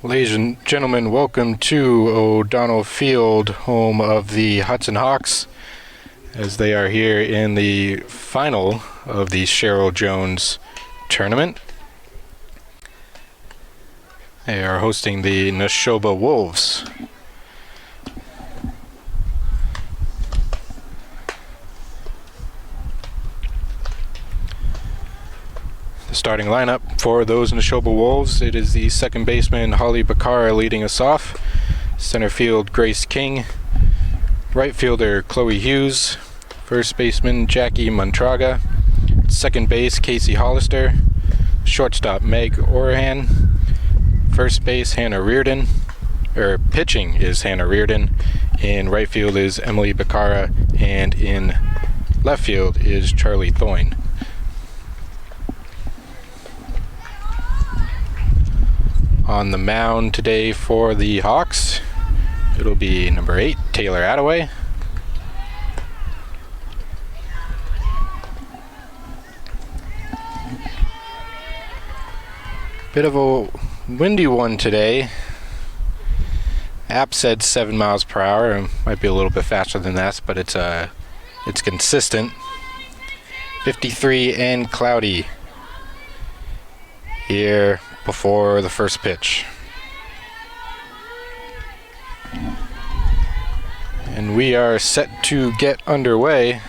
Ladies and gentlemen, welcome to O'Donnell Field, home of the Hudson Hawks, as they are here in the final of the Sheryl Jones tournament. They are hosting the Nashoba Wolves. The starting lineup for those Nashoba Wolves: it is the second baseman Holly Bakara leading us off, center field Grace King, right fielder Chloe Hughes, first baseman Jackie Montraga, second base Casey Hollister, shortstop Meg Orahan, first base Hannah Reardon, pitching is Hannah Reardon, in right field is Emily Bakara, and in left field is Charlie Thoyne. On the mound today for the Hawks, it'll be number 8, Taylor Attaway. Bit of a windy one today. App said 7 miles per hour. It might be a little bit faster than that, but it's consistent. 53 and cloudy here before the first pitch. And we are set to get underway.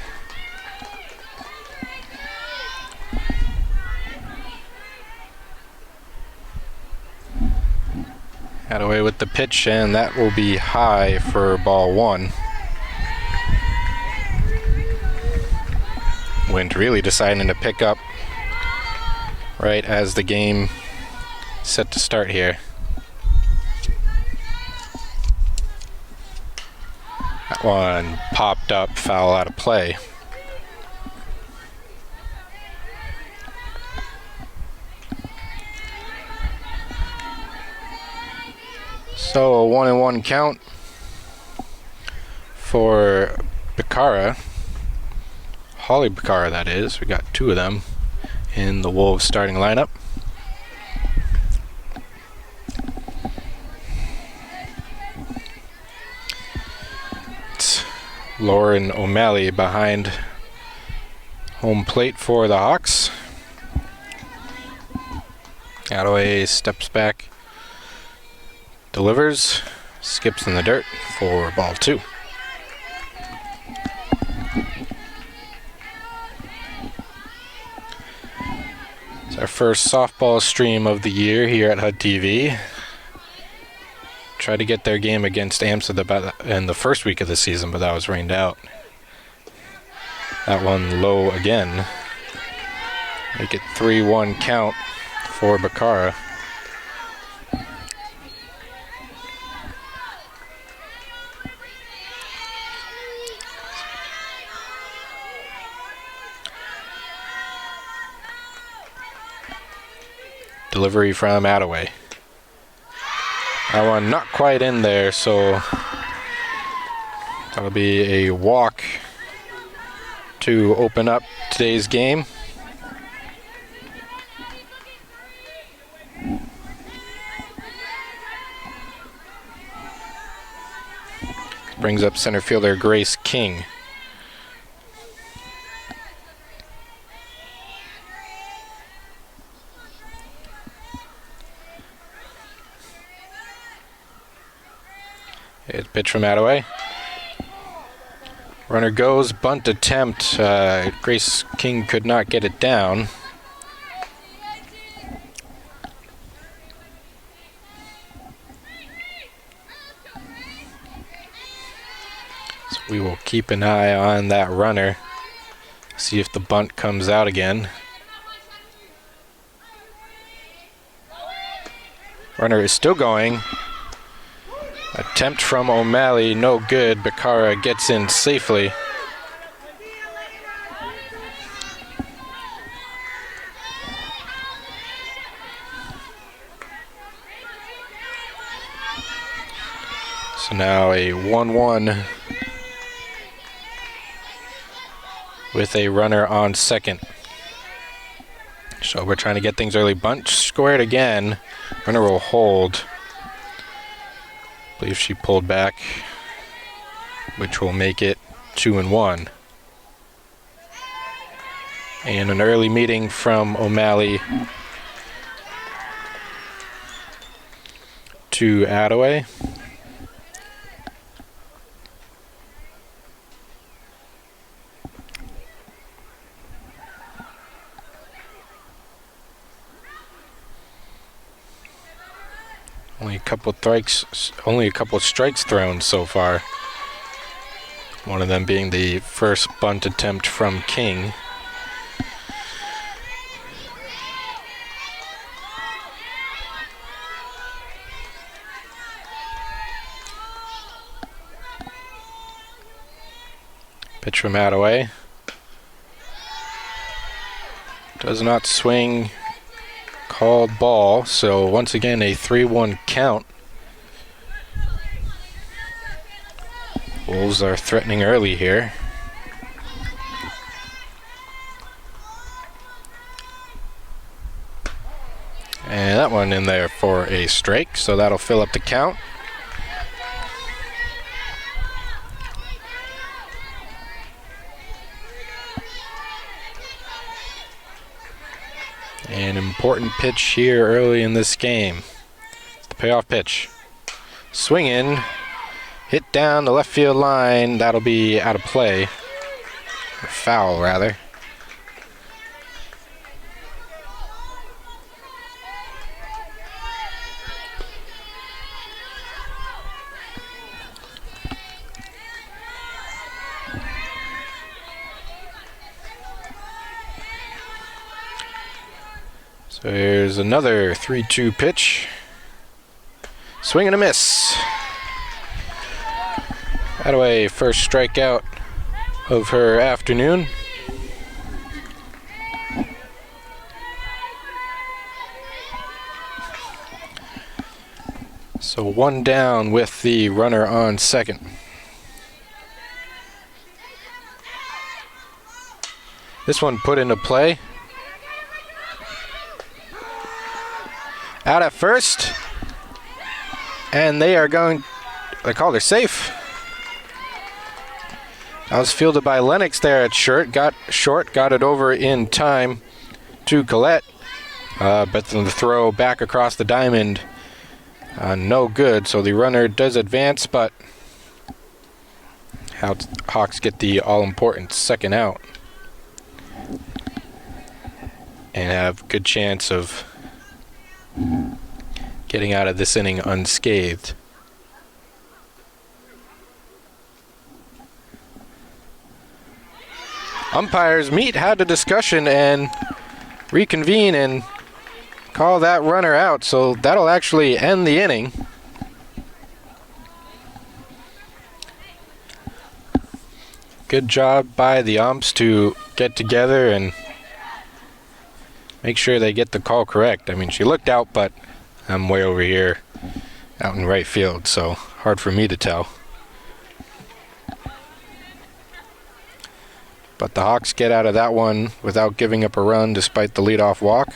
Attaway with the pitch, and that will be high for ball one. Wind really deciding to pick up right as the game set to start here. That one popped up, foul out of play. So a 1-1 count for Bakara, Holly Bakara that is. We got 2 of them in the Wolves starting lineup. It's Lauren O'Malley behind home plate for the Hawks. Attaway steps back, delivers, skips in the dirt for ball 2. It's our first softball stream of the year here at HUD-TV. Tried to get their game against Amsterdam in the first week of the season, but that was rained out. That one low again. Make it 3-1 count for Bakara. Delivery from Attaway. That one not quite in there, so that'll be a walk to open up today's game. Brings up center fielder Grace King. It's pitch from Attaway. Runner goes, bunt attempt. Grace King could not get it down. So we will keep an eye on that runner. See if the bunt comes out again. Runner is still going. Attempt from O'Malley, no good. Bakara gets in safely. So now a 1-1 with a runner on second. So we're trying to get things early. Bunt squared again. Runner will hold. believe she pulled back, which will make it 2-1. And an early meeting from O'Malley to Attaway. Only a couple strikes thrown so far. One of them being the first bunt attempt from King. Pitch from Attaway. Does not swing. Called ball, so once again a 3-1 count. Wolves are threatening early here. And that one in there for a strike, so that'll fill up the count. An important pitch here early in this game. The payoff pitch. Swing in, hit down the left field line. That'll be out of play. Or foul, rather. So here's another 3-2 pitch. Swing and a miss. Attaway, first strikeout of her afternoon. So one down with the runner on second. This one put into play. Out at first, and they called her safe. That was fielded by Lennox there at short, got it over in time to Collette, but then the throw back across the diamond, no good, so the runner does advance, but Hawks get the all-important second out and have good chance of getting out of this inning unscathed. Umpires meet, had a discussion, and reconvene and call that runner out, so that'll actually end the inning. Good job by the umps to get together and make sure they get the call correct. I mean, she looked out, but I'm way over here out in right field, so hard for me to tell. But the Hawks get out of that one without giving up a run despite the leadoff walk.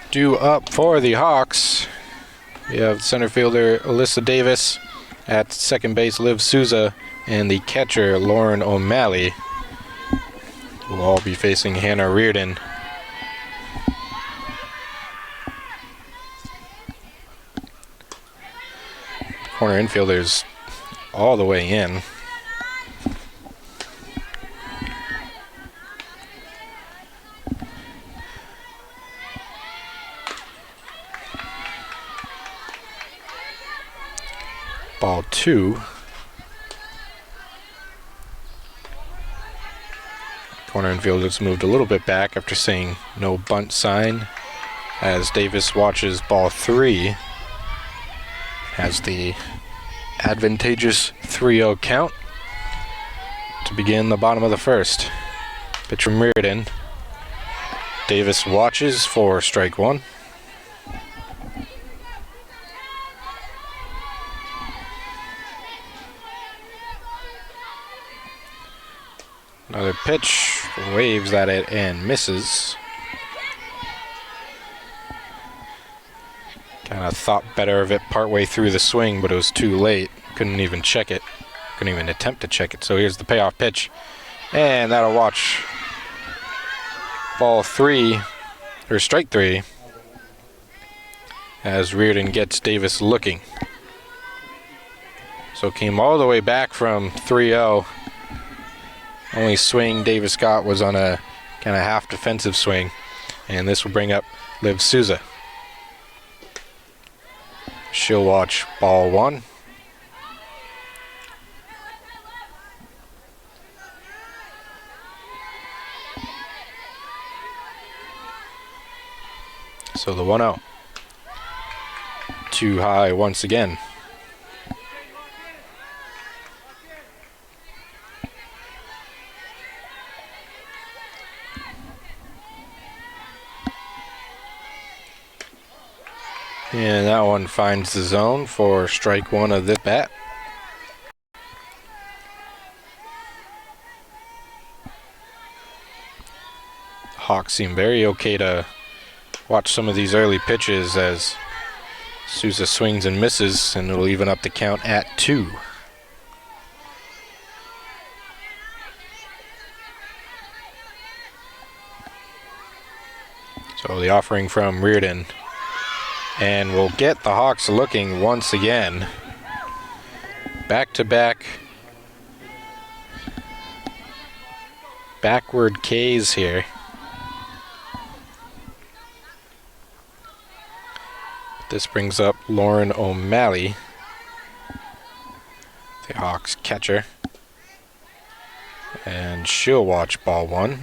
Due up for the Hawks, we have center fielder Alyssa Davis, at second base Liv Souza, and the catcher Lauren O'Malley will all be facing Hannah Reardon. Corner infielders all the way in. Ball 2. Corner infielders moved a little bit back after seeing no bunt sign as Davis watches ball 3. Has the advantageous 3-0 count to begin the bottom of the first. Pitch from Reardon. Davis watches for strike 1. Another pitch, waves at it and misses. Kind of thought better of it partway through the swing, but it was too late. Couldn't even check it. Couldn't even attempt to check it. So here's the payoff pitch. And that'll watch ball 3, or strike 3, as Reardon gets Davis looking. So came all the way back from 3-0. Only swing Davis got was on a kind of half defensive swing. And this will bring up Liv Souza. She'll watch ball 1. So the 1-0. Too high once again. And that one finds the zone for strike 1 of the bat. Hawks seem very okay to watch some of these early pitches as Souza swings and misses, and it'll even up the count at 2. So the offering from Reardon. And we'll get the Hawks looking once again. Back-to-back backward Ks here. This brings up Lauren O'Malley, the Hawks catcher. And she'll watch ball 1.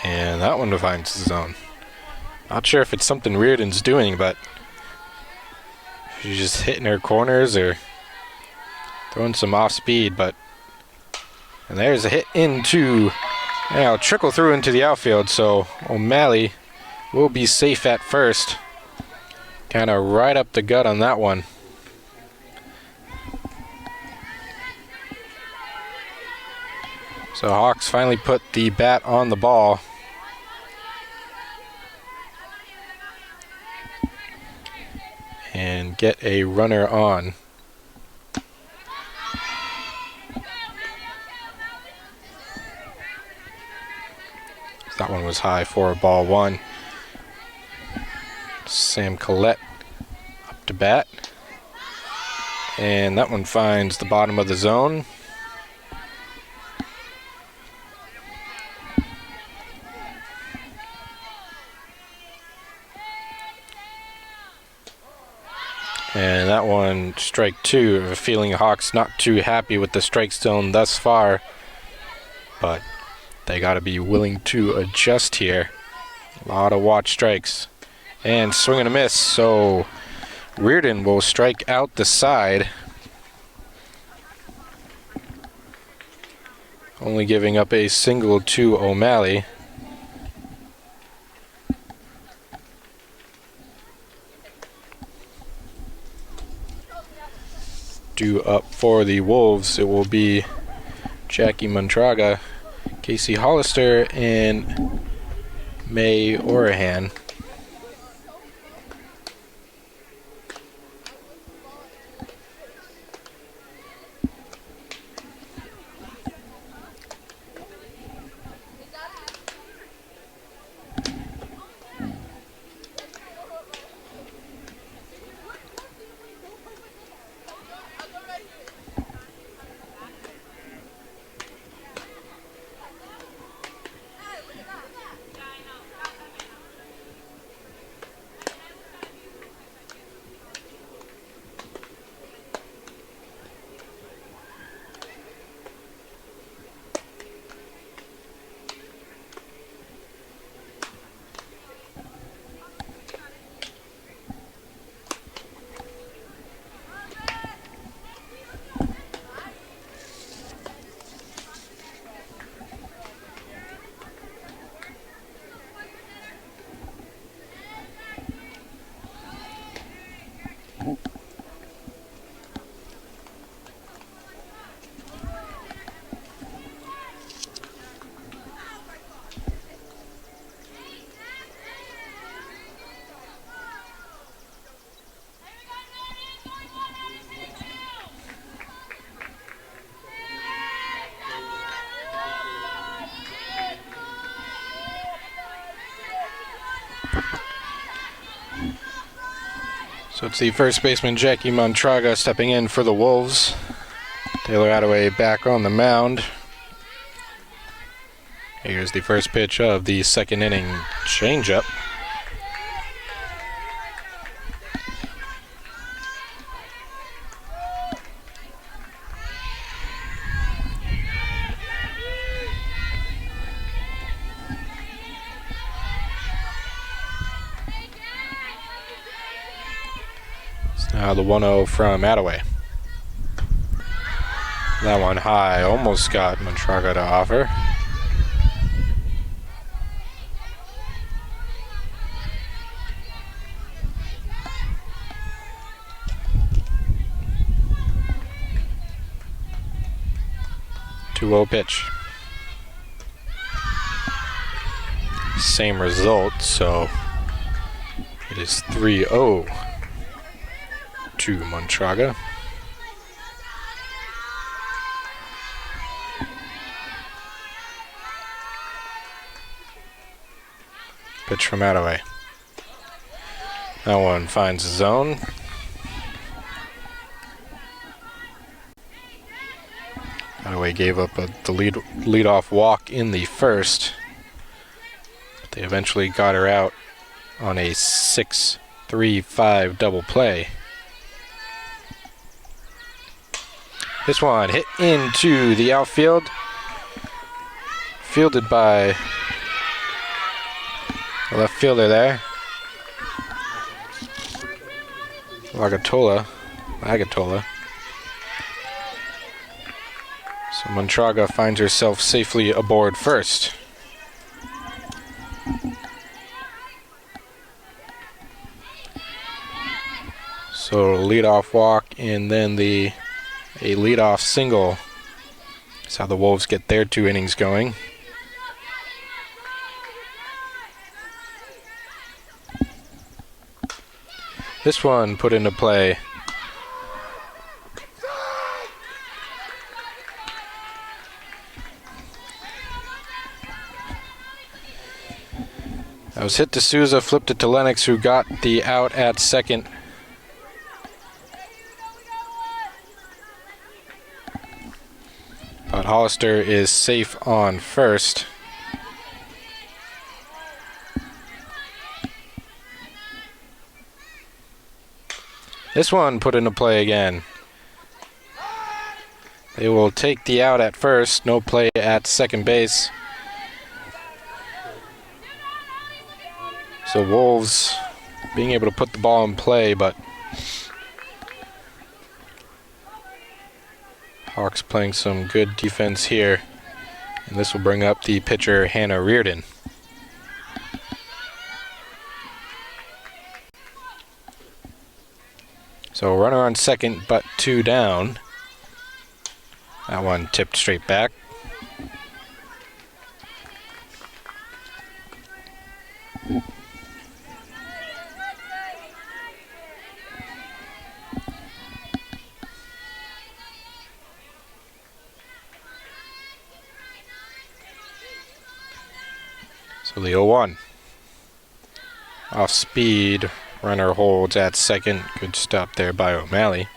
And that one defines the zone. Not sure if it's something Reardon's doing, but she's just hitting her corners or throwing some off speed. But and there's a hit into, now trickle through into the outfield. So O'Malley will be safe at first. Kind of right up the gut on that one. So Hawks finally put the bat on the ball. And get a runner on. That one was high for ball 1. Sam Collette up to bat. And that one finds the bottom of the zone. And that one, strike 2. I have a feeling Hawks not too happy with the strike zone thus far. But they got to be willing to adjust here. A lot of watch strikes. And swing and a miss. So Reardon will strike out the side. Only giving up a single to O'Malley. due up for the Wolves. It will be Jackie Montraga, Casey Hollister, and May Orahan. So it's the first baseman, Jackie Montraga, stepping in for the Wolves. Taylor Attaway back on the mound. Here's the first pitch of the second inning changeup. Now the 1-0 from Attaway. That one high, almost got Montraga to offer. Two-0 pitch. Same result, so it is 3-0 to Montraga. Pitch from Attaway. That one finds the zone. Attaway gave up the leadoff walk in the first, but they eventually got her out on a 6-3-5 double play. This one hit into the outfield, fielded by the left fielder there, Agatola. So Montraga finds herself safely aboard first. So leadoff walk and then a leadoff single. That's how the Wolves get their 2 innings going. This one put into play. That was hit to Souza, flipped it to Lennox, who got the out at second. But Hollister is safe on first. This one put into play again. They will take the out at first, no play at second base. So Wolves being able to put the ball in play, but Hawks playing some good defense here. And this will bring up the pitcher, Hannah Reardon. So So runner on second, but 2 down. That one tipped straight back. So the 0-1. Off speed, runner holds at second. Good stop there by O'Malley.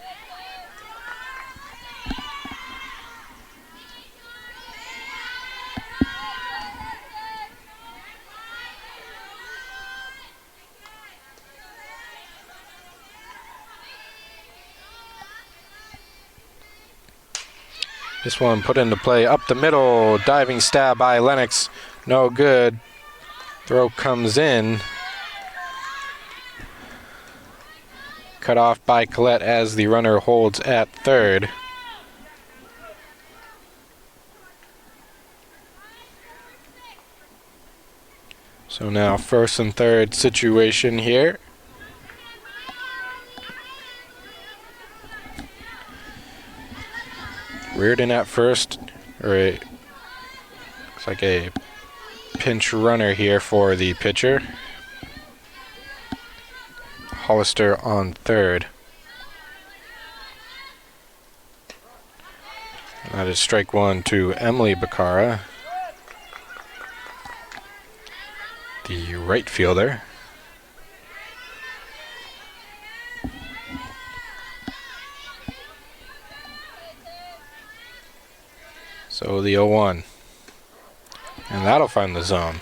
This one put into play up the middle. Diving stab by Lennox. No good. Throw comes in. Cut off by Collette as the runner holds at third. So now first and third situation here. Reardon at first, looks like a pinch runner here for the pitcher. Hollister on third. That is strike one to Emily Bacara, the right fielder. So the 0-1. And that'll find the zone.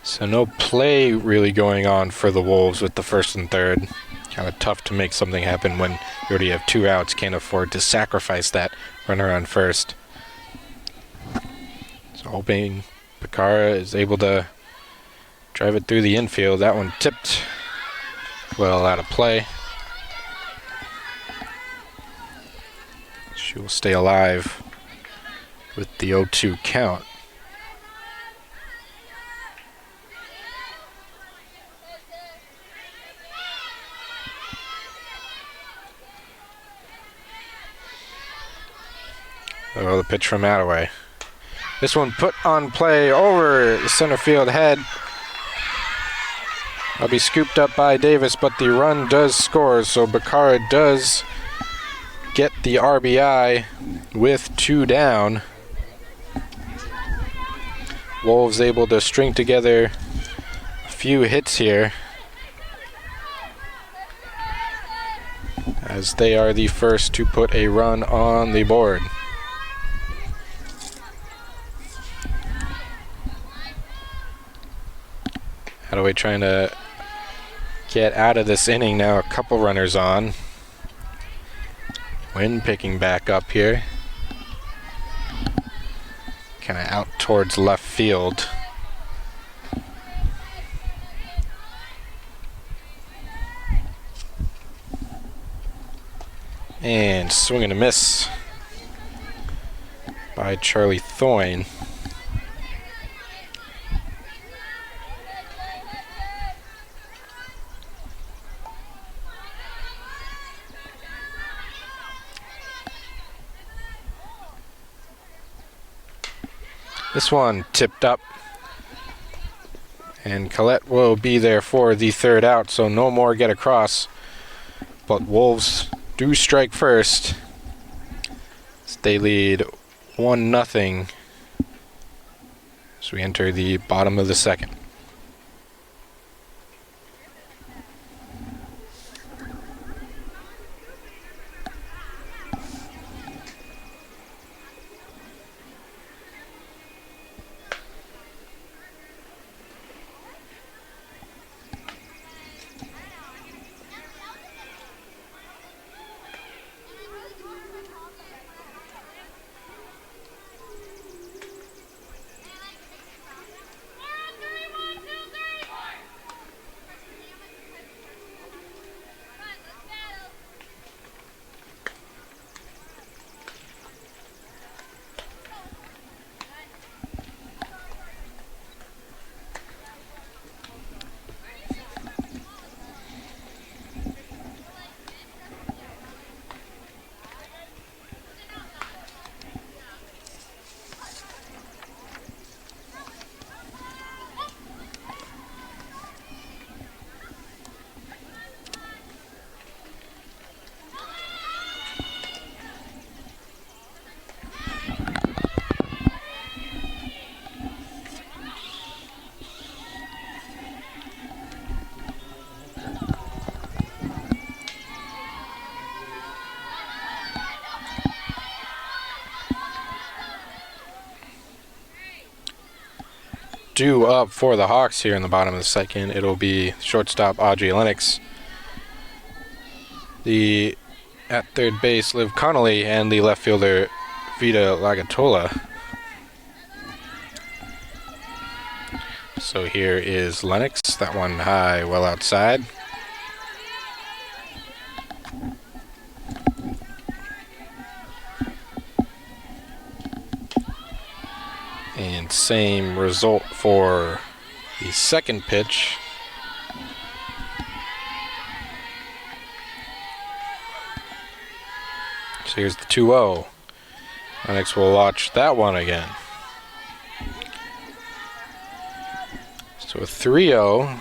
So no play really going on for the Wolves with the first and third. Kind of tough to make something happen when you already have 2 outs. Can't afford to sacrifice that runner on first. So hoping Bacara is able to drive it through the infield. That one tipped well out of play. She will stay alive with the 0-2 count. Oh, the pitch from Attaway. This one put on play over the center field head. That'll be scooped up by Davis, but the run does score, so Bacara does get the RBI with 2 down. Wolves able to string together a few hits here, as they are the first to put a run on the board. Attaway trying to get out of this inning now. A couple runners on. Wind picking back up here. Kind of out towards left field. And swing and a miss by Charlie Thoyne. This one tipped up, and Collette will be there for the 3rd out, so no more get across. But Wolves do strike first. They lead 1-0 as we enter the bottom of the second. due up for the Hawks here in the bottom of the second. It'll be shortstop Audrey Lennox, the at third base Liv Connolly, and the left fielder Vita Lagatola. So here is Lennox, that one high, well outside. And same result for the second pitch. So here's the 2-0. Lennox will watch that one again. So a 3-0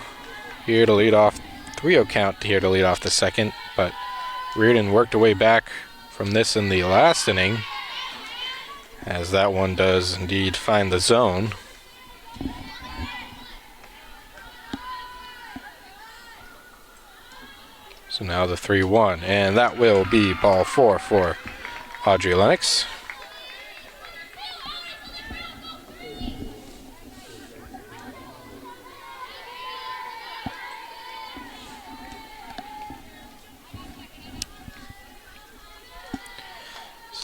here to lead off, 3-0 count here to lead off the second, but Reardon worked her way back from this in the last inning, as that one does indeed find the zone. So now the 3-1, and that will be ball 4 for Audrey Lennox.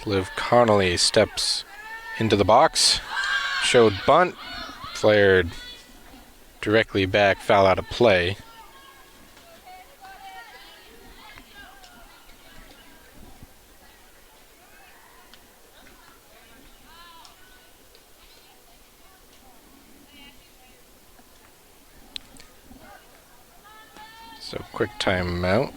Liv Connolly steps into the box, showed bunt, flared directly back, foul out of play. So quick timeout.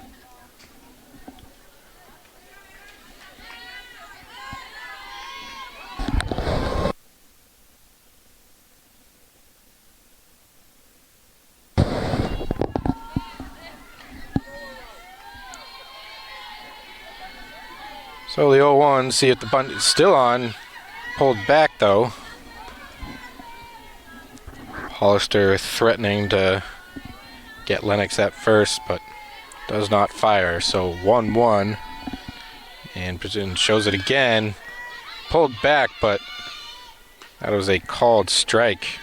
So the 0-1, see if the bunt is still on. Pulled back though. Hollister threatening to get Lennox at first, but does not fire. So 1-1. And Brazilian shows it again. Pulled back, but that was a called strike.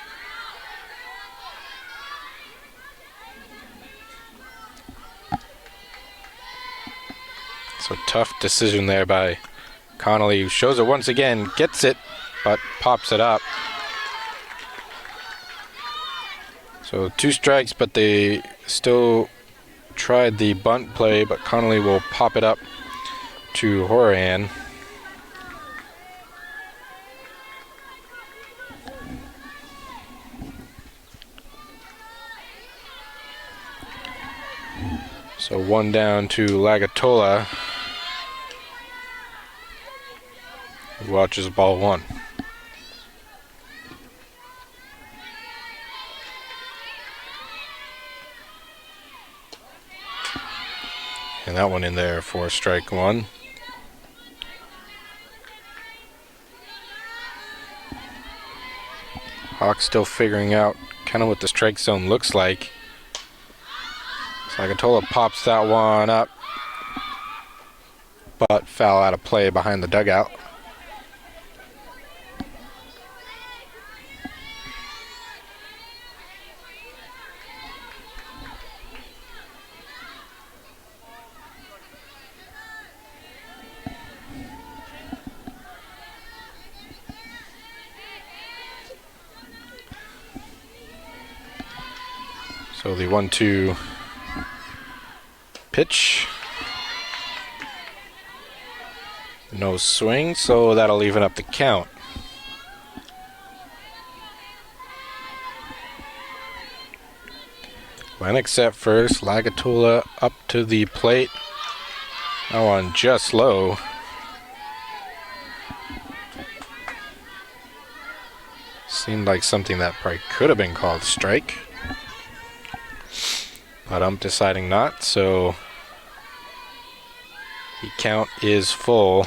So tough decision there by Connolly, who shows it once again, gets it, but pops it up. So 2 strikes, but they still tried the bunt play, but Connolly will pop it up to Horan. So 1 down to Lagatola, who watches ball 1. And that one in there for strike 1. Hawks still figuring out kind of what the strike zone looks like. Lagatola pops that one up, but foul out of play behind the dugout. So the 1-2 pitch. No swing, so that'll even up the count. Lennox at first, Lagatola up to the plate. That one just low. Seemed like something that probably could have been called strike. But I'm deciding not, so the count is full.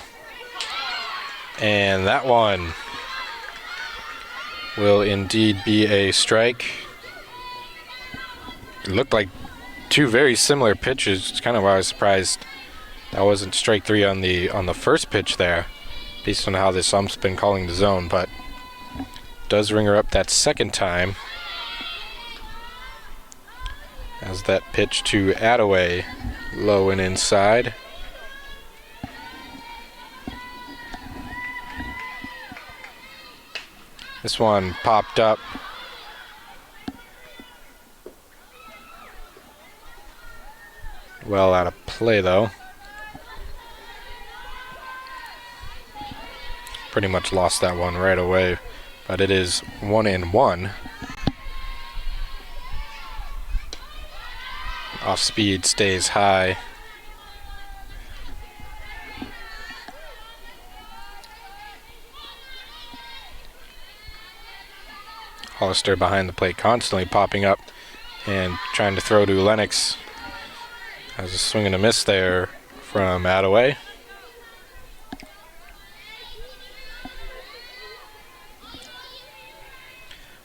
And that one will indeed be a strike. It looked like 2 very similar pitches. It's kind of why I was surprised that wasn't strike 3 on the first pitch there, based on how this ump's been calling the zone, but does ring her up that second time. As that pitch to Attaway, low and inside. This one popped up. Well out of play though. Pretty much lost that one right away, but it is 1-1. Off speed stays high. Hollister behind the plate constantly popping up and trying to throw to Lennox. Has a swing and a miss there from Attaway.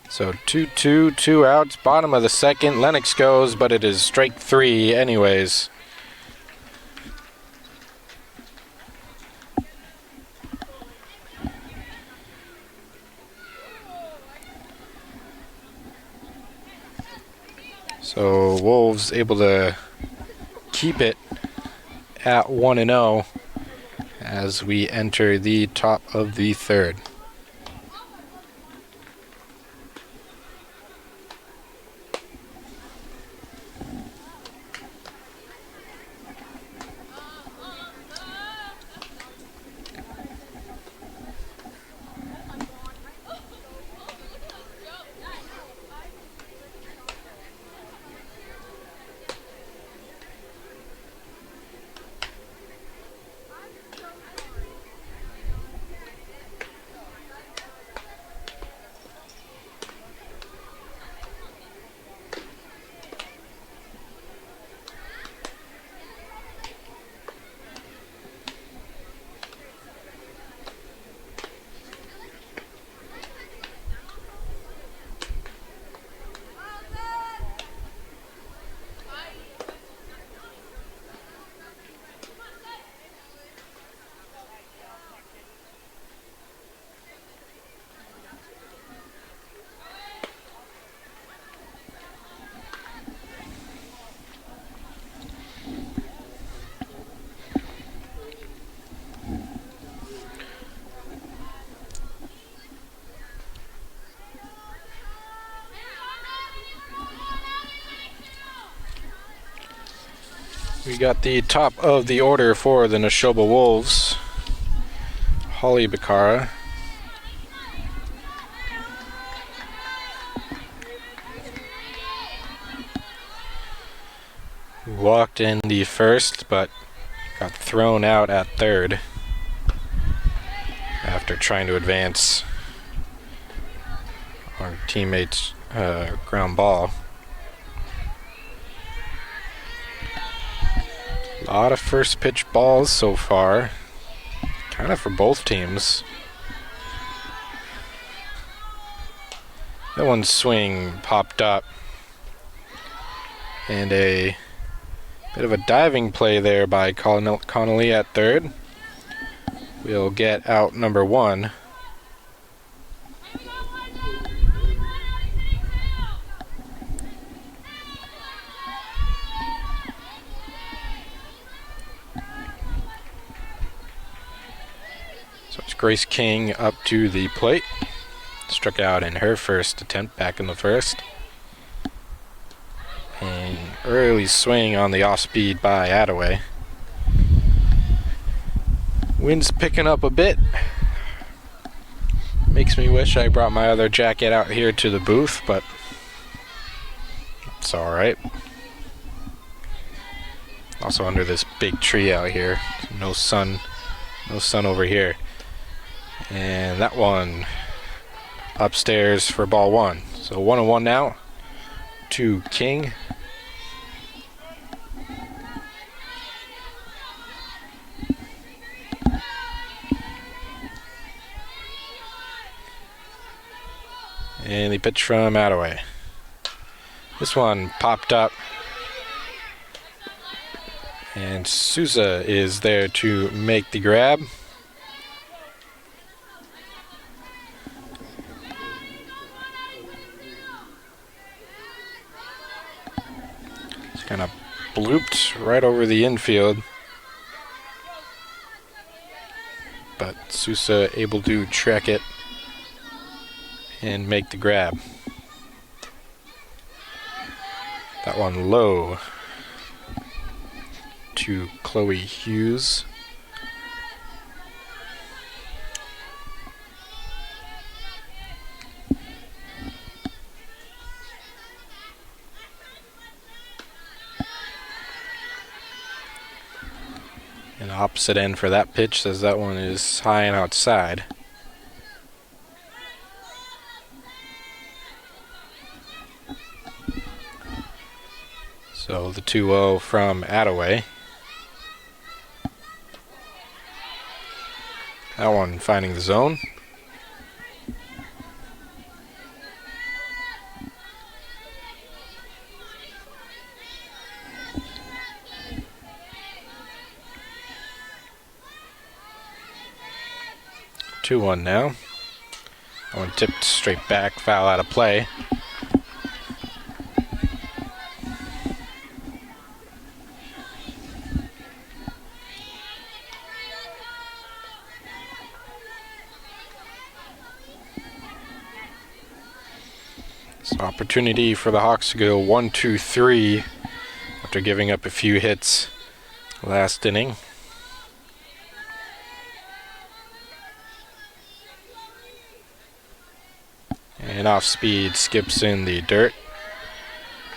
So 2-2, 2 outs, bottom of the second. Lennox goes, but it is strike 3 anyways. So Wolves able to keep it at 1-0 as we enter the top of the third. We got the top of the order for the Nashoba Wolves. Holly Bakara. Walked in the first, but got thrown out at third after trying to advance our teammate's ground ball. A lot of first pitch balls so far, kind of for both teams. That one swing popped up, and a bit of a diving play there by Connolly at third. We'll get out number 1. So it's Grace King up to the plate. Struck out in her first attempt back in the first. And early swing on the off speed by Attaway. Wind's picking up a bit. Makes me wish I brought my other jacket out here to the booth, but it's alright. Also under this big tree out here. No sun over here. And that one upstairs for ball 1. So 1-1 now to King. And the pitch from Attaway. This one popped up. And Souza is there to make the grab. Kind of blooped right over the infield. But Sousa able to track it and make the grab. That one low to Chloe Hughes. And opposite end for that pitch says that one is high and outside. So the 2-0 from Attaway. That one finding the zone. Two one now. That one tipped straight back, foul out of play. So opportunity for the Hawks to go 1-2-3 after giving up a few hits last inning. And off speed skips in the dirt,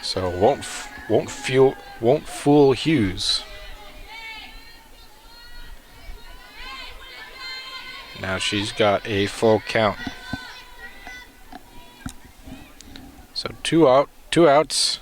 so won't fool Hughes. Now she's got a full count. So two outs.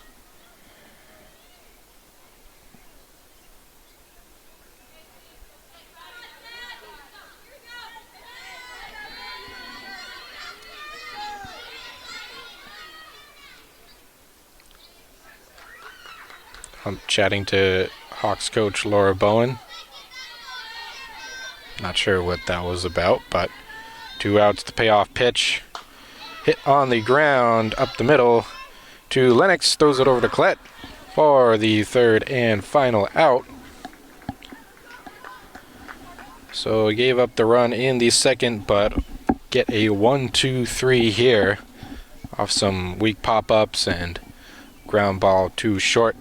I'm chatting to Hawks coach Laura Bowen. Not sure what that was about, but 2 outs, the payoff pitch. Hit on the ground, up the middle to Lennox, throws it over to Klett for the third and final out. So he gave up the run in the second, but get a 1-2-3 here off some weak pop-ups and ground ball too short.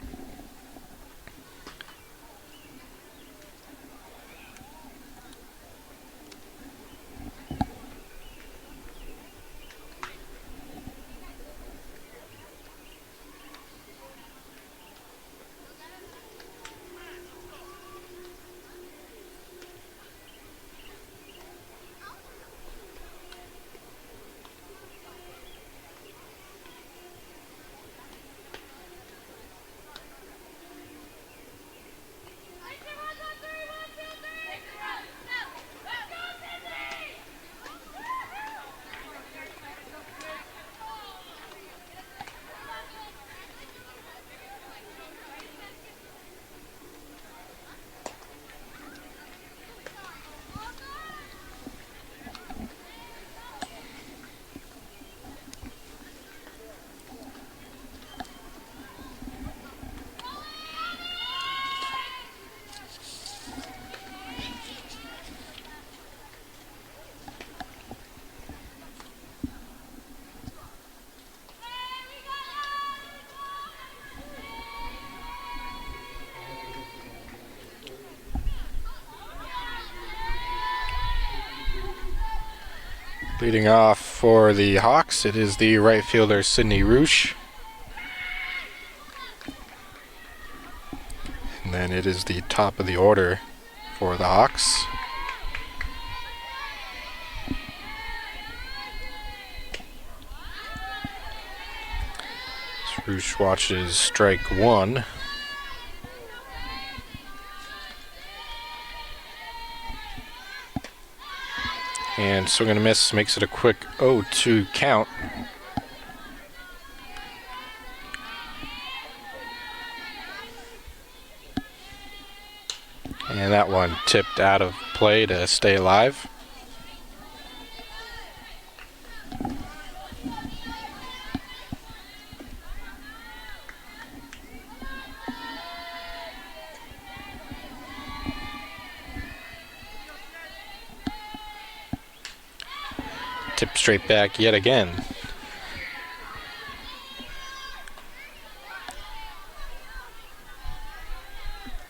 Leading off for the Hawks, it is the right fielder Sydney Roosh. And then it is the top of the order for the Hawks. Roosh watches strike one. And swing and a miss makes it a quick 0-2 count. And that one tipped out of play to stay alive. Tip straight back yet again.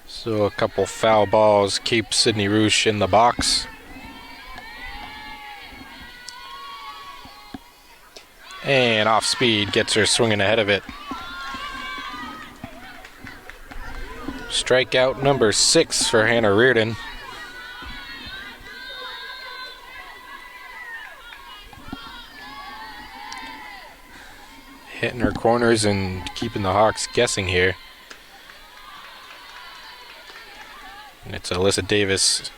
So a couple foul balls keep Sydney Roosh in the box. And off speed gets her swinging ahead of it. Strikeout number 6 for Hannah Reardon. Hitting her corners and keeping the Hawks guessing here. And it's Alyssa Davis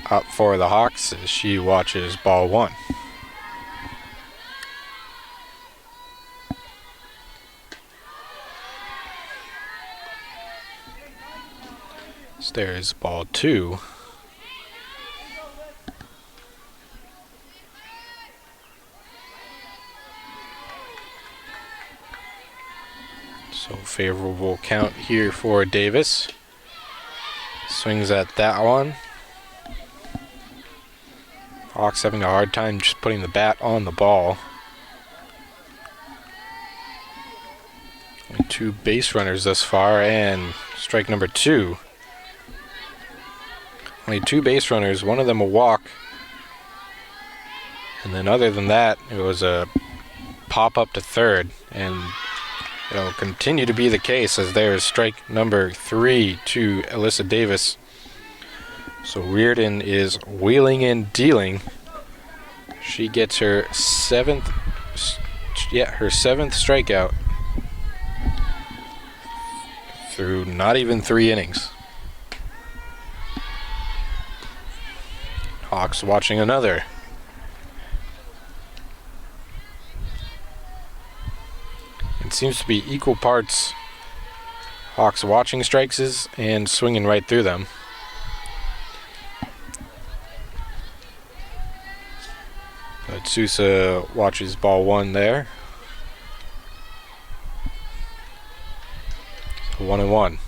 up for the Hawks as she watches ball 1. There's ball 2. So favorable count here for Davis. Swings at that one. Hawks having a hard time just putting the bat on the ball. Only 2 base runners thus far, and strike number 2. Only 2 base runners, one of them a walk. And then other than that, it was a pop up to third. And it'll continue to be the case as there's strike number 3 to Alyssa Davis. So Reardon is wheeling and dealing. She gets her 7th strikeout through not even 3 innings. Hawks watching another. It seems to be equal parts Hawks watching strikes and swinging right through them. But Sousa watches ball 1 there. So 1-1.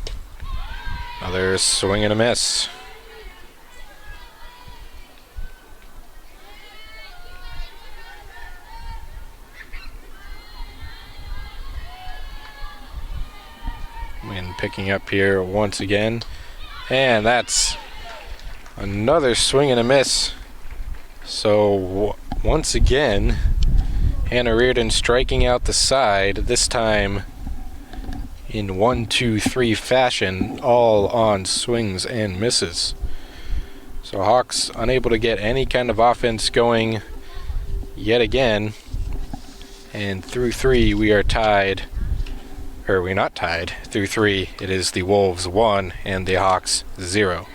Another swing and a miss. And picking up here once again, and that's another swing and a miss. So once again, Hannah Reardon striking out the side, this time in 1-2-3 fashion, all on swings and misses. So Hawks unable to get any kind of offense going yet again, and through 3 we are tied. Or we're not tied. Through 3, it is the Wolves 1 and the Hawks 0.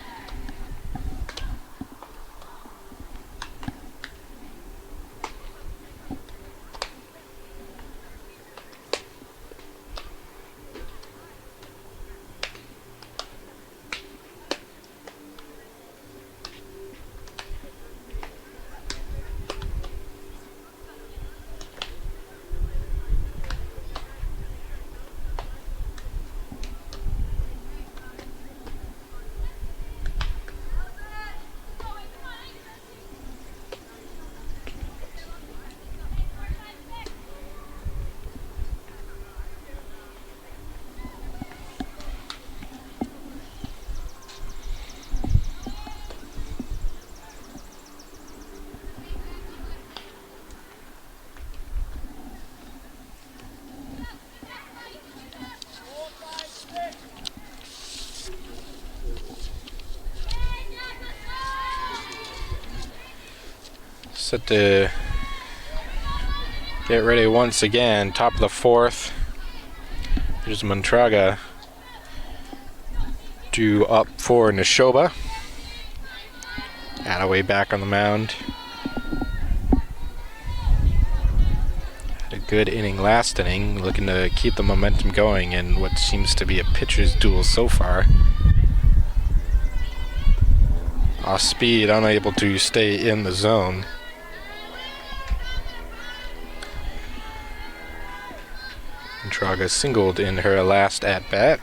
Set to get ready once again. Top of the 4th. There's Montraga due up for Nashoba. Attaway back on the mound. Had a good inning last inning, looking to keep the momentum going in what seems to be a pitcher's duel so far. Off speed, unable to stay in the zone. Montraga singled in her last at-bat.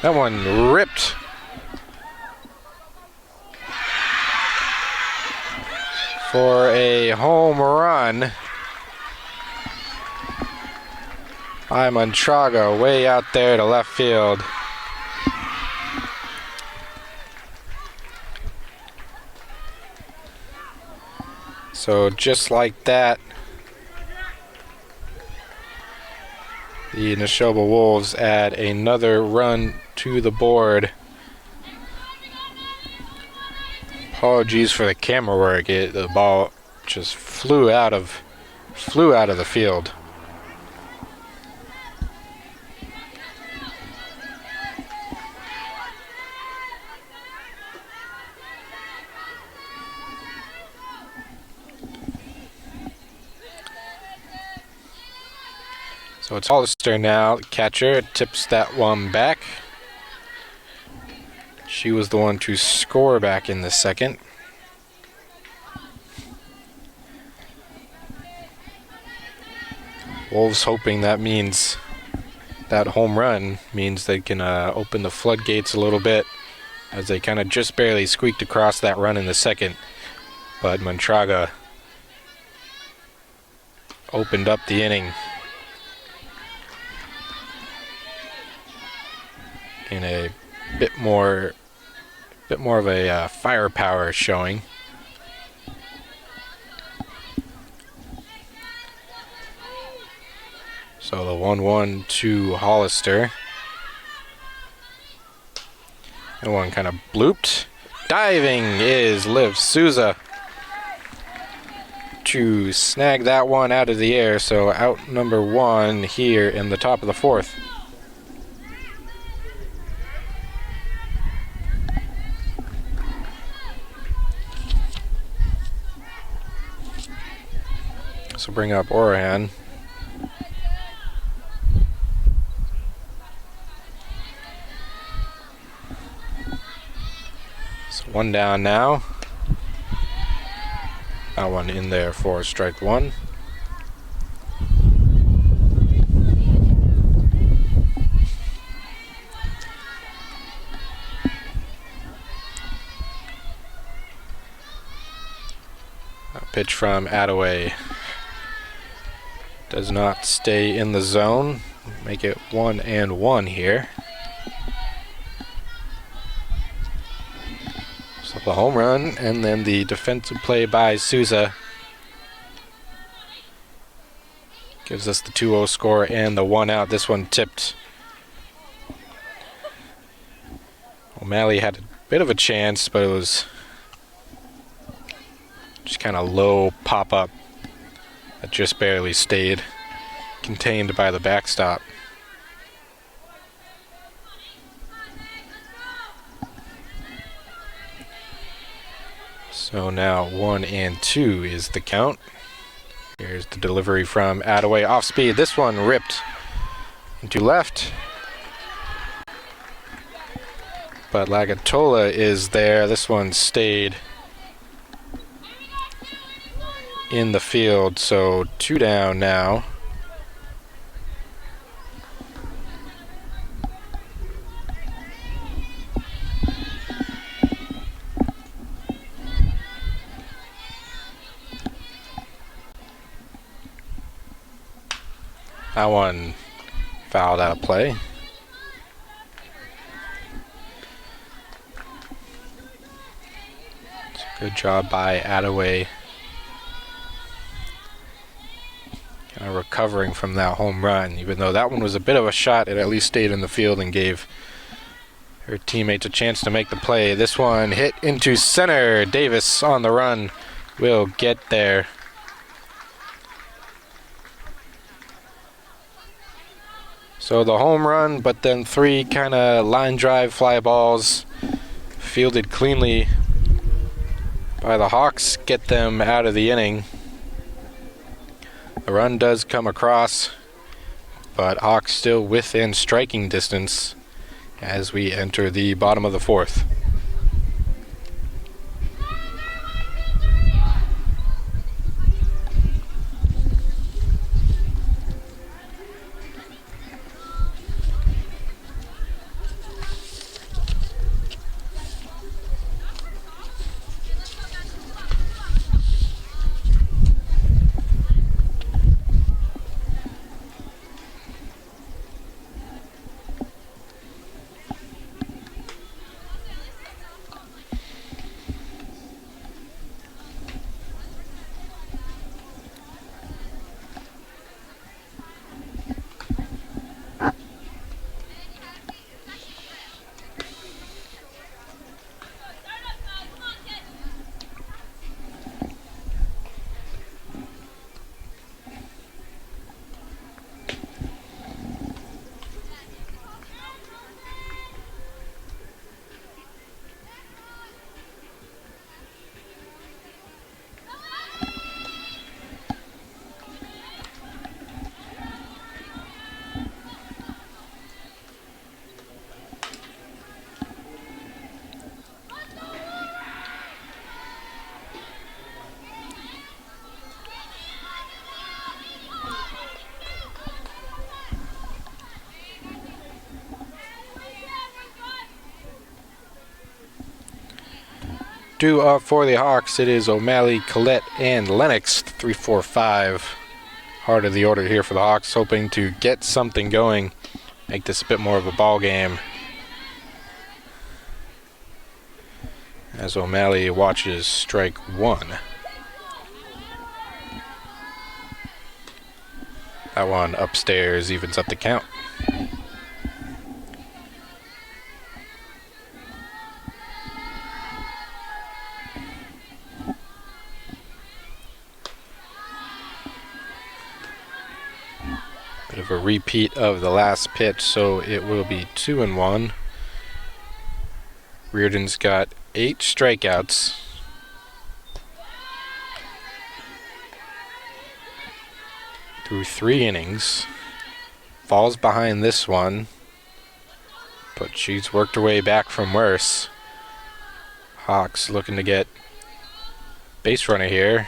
That one ripped. For a home run. by Montrago way out there to left field. So just like that, the Nashoba Wolves add another run to the board. Apologies for the camera work. The ball just flew out of the field. So it's Hollister now, catcher, tips that one back. She was the one to score back in the second. Wolves hoping that means that home run means they can open the floodgates a little bit, as they kind of just barely squeaked across that run in the second. But Montraga opened up the inning in a bit more of a firepower showing. So the 1-1 to Hollister. That one kind of blooped. Diving is Liv Souza to snag that one out of the air. So out number one here in the top of the fourth. So bring up Orahan. So one down now. That one in there for strike one. A pitch from Attaway. Does not stay in the zone. Make it 1-1 here. So the home run and then the defensive play by Souza gives us the 2-0 score and the 1 out. This one tipped. O'Malley had a bit of a chance, but it was just kind of low pop-up. That just barely stayed contained by the backstop. So now 1-2 is the count. Here's the delivery from Attaway off speed. This one ripped into left. But Lagatola is there. This one stayed in the field, so 2 down now. That one fouled out of play. It's a good job by Attaway. Kind of recovering from that home run. Even though that one was a bit of a shot, it at least stayed in the field and gave her teammates a chance to make the play. This one hit into center. Davis on the run will get there. So the home run, but then 3 kind of line drive fly balls fielded cleanly by the Hawks get them out of the inning. The run does come across, but Hawks still within striking distance as we enter the bottom of the fourth. Due up for the Hawks, it is O'Malley, Collette, and Lennox. 3, 4, 5. Heart of the order here for the Hawks, hoping to get something going, make this a bit more of a ball game. As O'Malley watches strike one. That one upstairs evens up the count. Bit of a repeat of the last pitch, so it will be 2-1. Reardon's got 8 strikeouts. Through 3 innings. Falls behind this one, but she's worked her way back from worse. Hawks looking to get base runner here.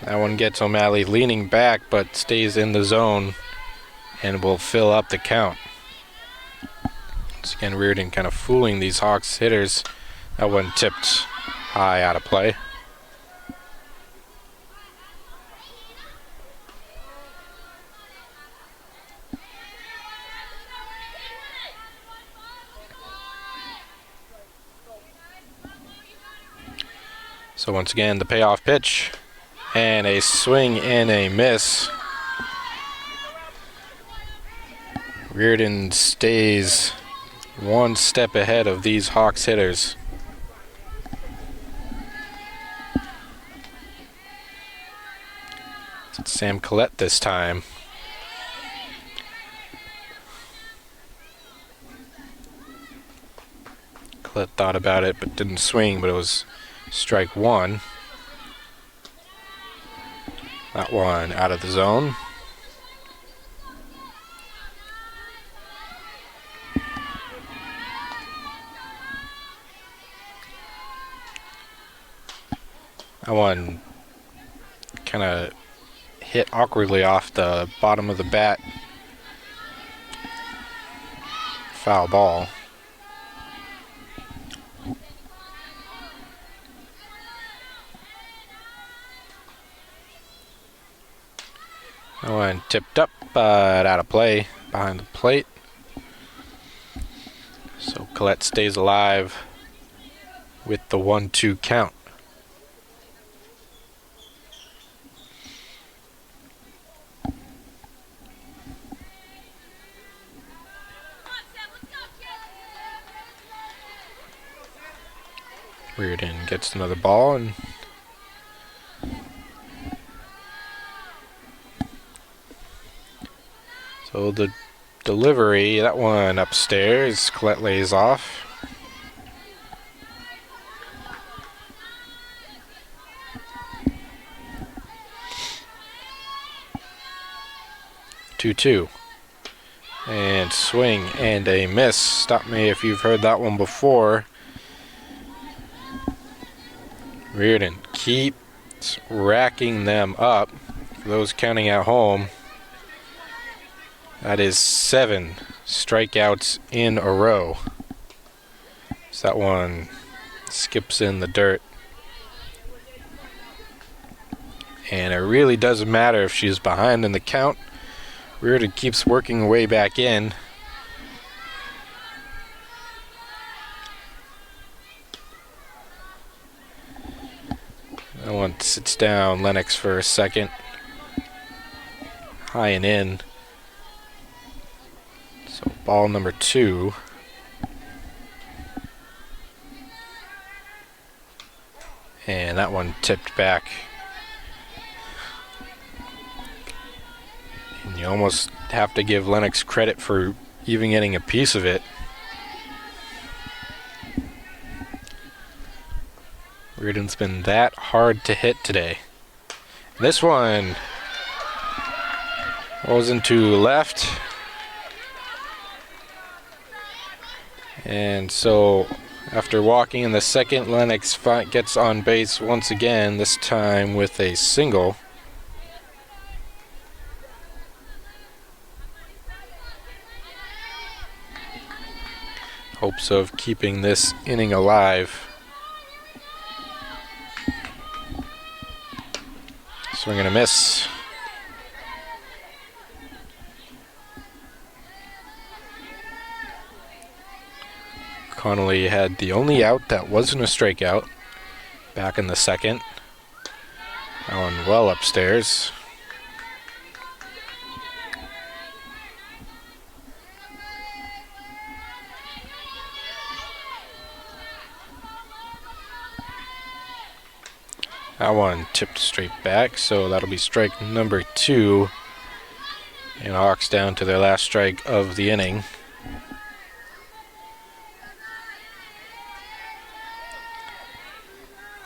That one gets O'Malley leaning back, but stays in the zone and will fill up the count. Once again, Reardon kind of fooling these Hawks hitters. That one tipped high out of play. So once again, the payoff pitch. And a swing and a miss. Reardon stays one step ahead of these Hawks hitters. It's Sam Collette this time. Collette thought about it but didn't swing, but it was strike one. That one out of the zone. That one kind of hit awkwardly off the bottom of the bat. Foul ball. That one tipped up, but out of play behind the plate. So Collette stays alive with the 1-2 count. Reardon gets another ball and so the delivery, that one upstairs, Collette lays off. Two. And swing and a miss. Stop me if you've heard that one before. Reardon keeps racking them up. For those counting at home, that is 7 strikeouts in a row. So that one skips in the dirt. And it really doesn't matter if she's behind in the count. Reardon keeps working her way back in. That one sits down Lennox for a second. High and in. So ball number 2. And that one tipped back. And you almost have to give Lennox credit for even getting a piece of it. Reardon's been that hard to hit today. This one rolls into left. And so after walking in the second, Lennox gets on base once again, this time with a single. Hopes of keeping this inning alive. Swing and a miss. Connolly had the only out that wasn't a strikeout back in the second. That one well upstairs. That one tipped straight back, so that'll be strike number 2. And Hawks down to their last strike of the inning.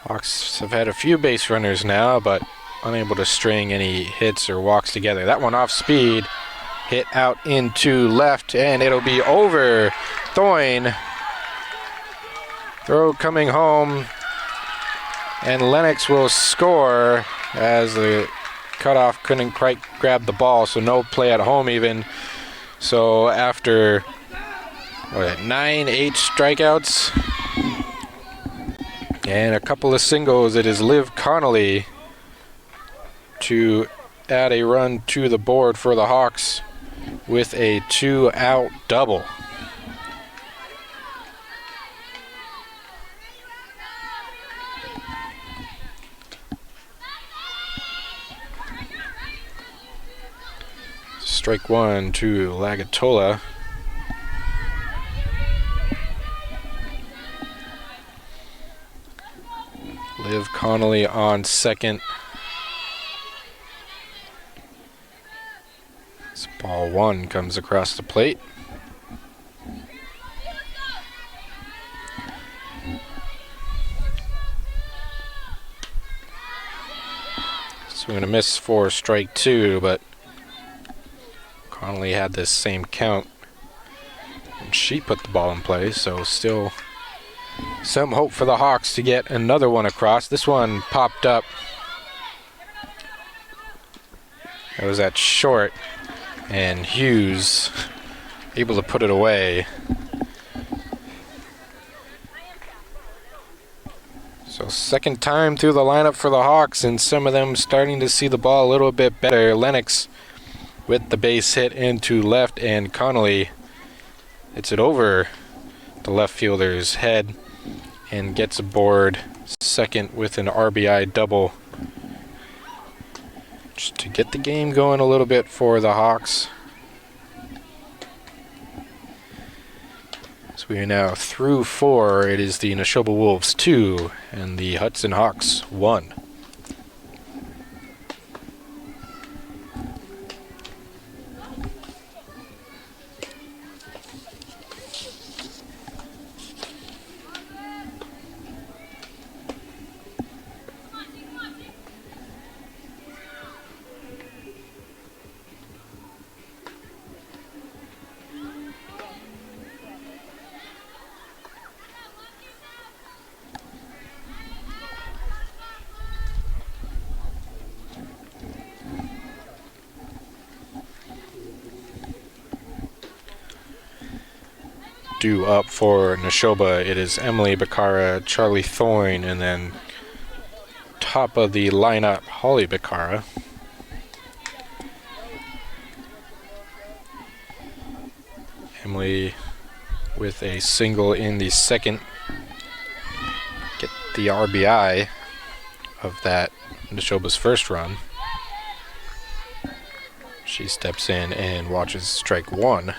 Hawks have had a few base runners now, but unable to string any hits or walks together. That one off speed, hit out into left, and it'll be over. Thoyne. Throw coming home, and Lennox will score as the cutoff couldn't quite grab the ball, so no play at home even. So after 8 strikeouts and a couple of singles, it is Liv Connolly to add a run to the board for the Hawks with a 2-out double. Strike 1 to Lagatola. Liv Connolly on second. This ball 1 comes across the plate. Swing and a miss for strike 2, but Connolly had this same count and she put the ball in play, so still some hope for the Hawks to get another one across. This one popped up. It was at short, and Hughes able to put it away. So second time through the lineup for the Hawks, and some of them starting to see the ball a little bit better. Lennox with the base hit into left, and Connolly hits it over the left fielder's head and gets aboard second with an RBI double, just to get the game going a little bit for the Hawks. So we are now through 4. It is the Nashoba Wolves 2 and the Hudson Hawks 1. Due up for Nashoba, it is Emily Becara, Charlie Thoyne, and then top of the lineup, Holly Becara. Emily with a single in the second, get the RBI of that Nashoba's first run. She steps in and watches strike 1.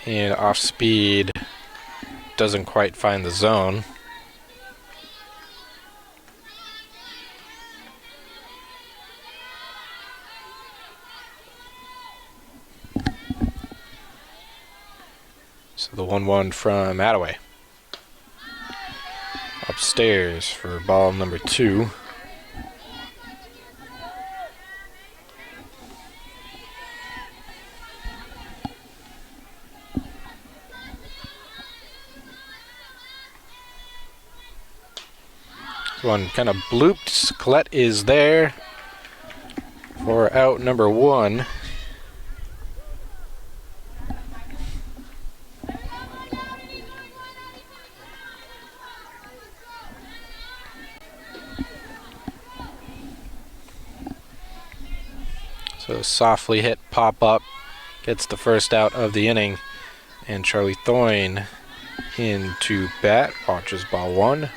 And off speed, doesn't quite find the zone. So the 1-1 from Attaway. Upstairs for ball number 2. one kind of blooped. Colette is there for out number 1. So softly hit pop up gets the first out of the inning, and Charlie Thoyne into bat, watches ball 1.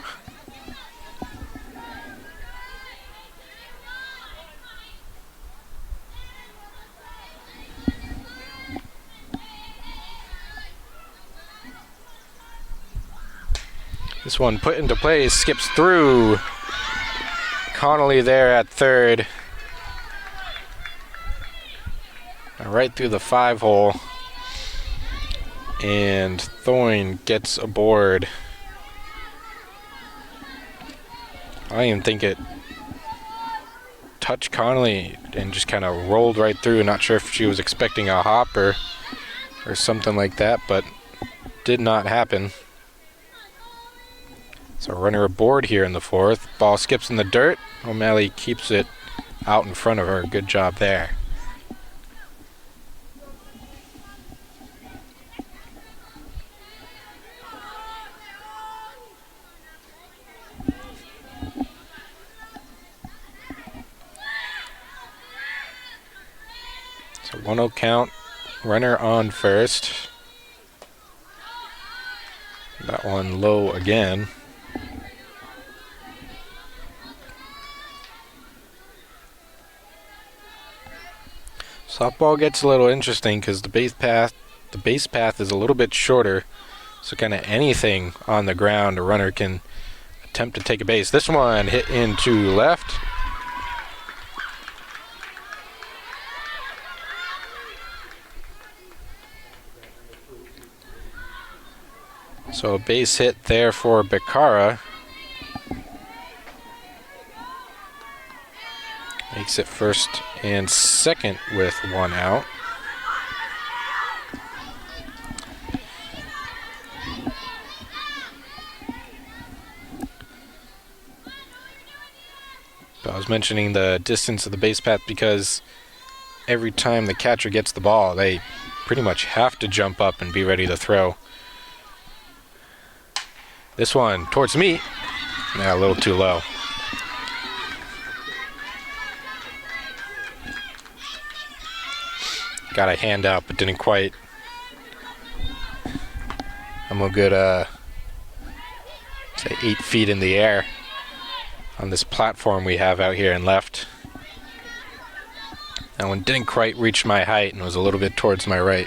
This one put into play, skips through. Connolly there at third. Right through the 5-hole. And Thoyne gets aboard. I don't even think it touched Connolly and just kind of rolled right through. Not sure if she was expecting a hop or something like that, but did not happen. So runner aboard here in the 4th. Ball skips in the dirt. O'Malley keeps it out in front of her. Good job there. So 1-0 count. Runner on first. That one low again. Softball gets a little interesting because the base path is a little bit shorter, so kind of anything on the ground a runner can attempt to take a base. This one hit into left. So a base hit there for Becara. Makes it first and second with 1 out. But I was mentioning the distance of the base path because every time the catcher gets the ball, they pretty much have to jump up and be ready to throw. This one towards me. Yeah, a little too low. Got a hand out, but didn't quite. I'm a good, say 8 feet in the air on this platform we have out here in left. That one didn't quite reach my height and was a little bit towards my right.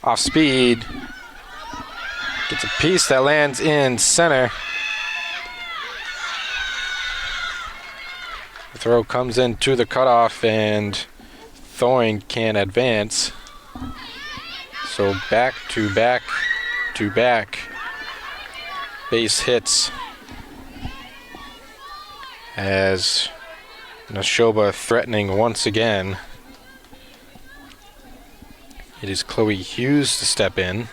Off speed. Gets a piece that lands in center. The throw comes into the cutoff and Thoyne can advance. So back to back to back base hits as Nashoba threatening once again. It is Chloe Hughes to step in.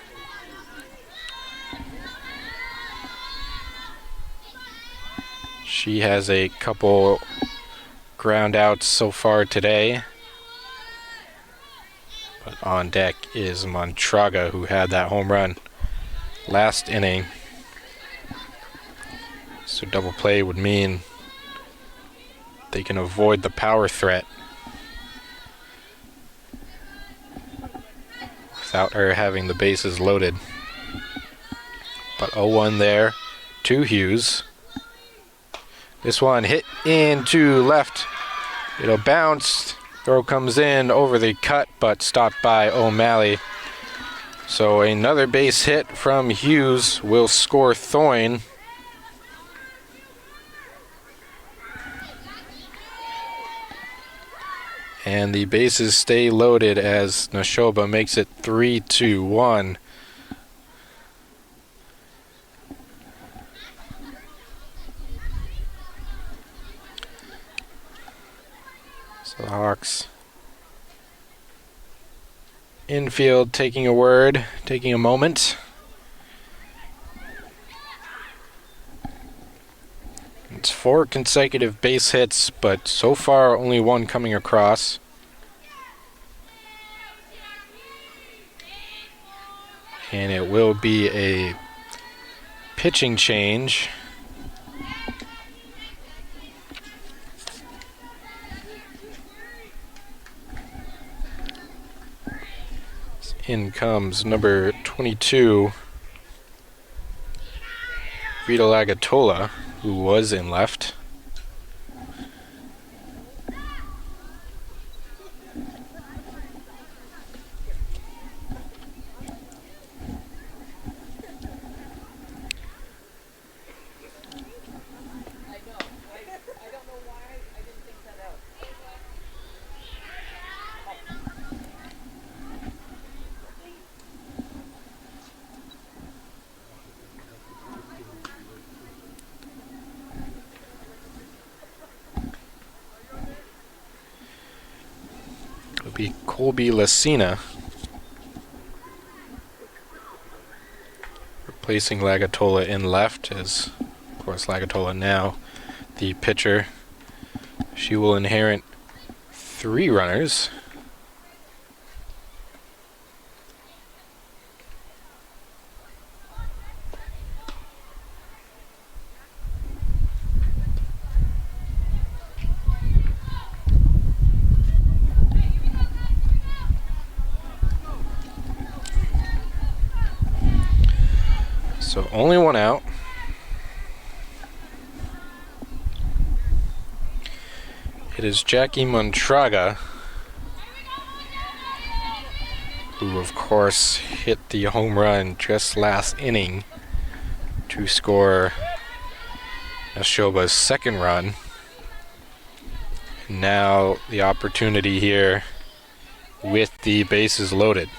She has a couple ground outs so far today. But on deck is Montraga, who had that home run last inning. So double play would mean they can avoid the power threat without her having the bases loaded. But 0-1 there to Hughes. This one hit into left. It'll bounce. Throw comes in over the cut, but stopped by O'Malley. So another base hit from Hughes will score Thoyne. And the bases stay loaded as Nashoba makes it 3-1. So the Hawks infield taking a moment. It's 4 consecutive base hits, but so far only 1 coming across. And it will be a pitching change. In comes number 22, Rita Lagatola, who was in left. It'll be Colby Lacina replacing Lagatola in left, as of course Lagatola now the pitcher. She will inherit 3 runners. So only 1 out. It is Jackie Montraga, who of course hit the home run just last inning to score Nashoba's 2nd run. And now the opportunity here with the bases loaded.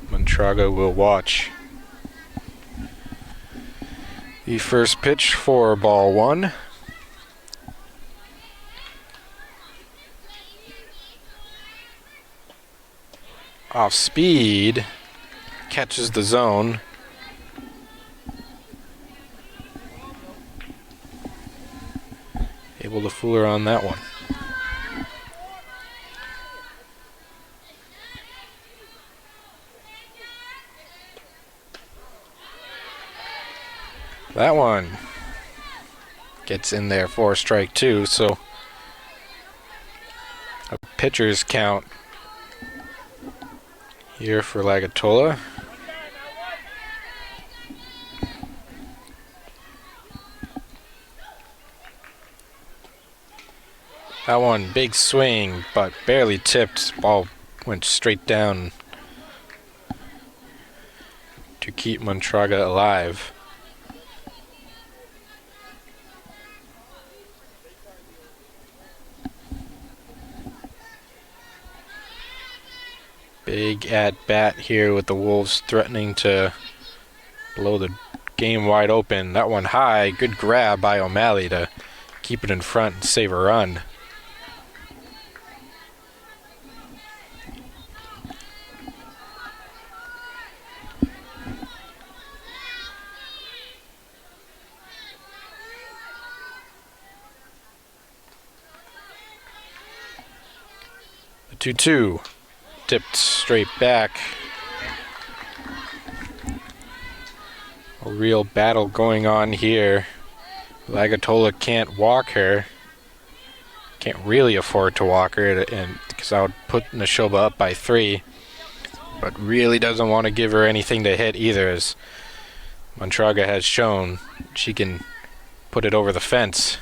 Montraga will watch the first pitch for ball 1. Off speed, catches the zone. Able to fool her on that one. That one gets in there for strike 2, so a pitcher's count here for Lagatola. That one, big swing, but barely tipped. Ball went straight down to keep Montraga alive. Big at bat here with the Wolves threatening to blow the game wide open. That one high, good grab by O'Malley to keep it in front and save a run. The 2-2. Tipped straight back. A real battle going on here. Lagatola can't walk her. Can't really afford to walk her, and because I would put Nashoba up by 3. But really doesn't want to give her anything to hit either, as Montraga has shown she can put it over the fence.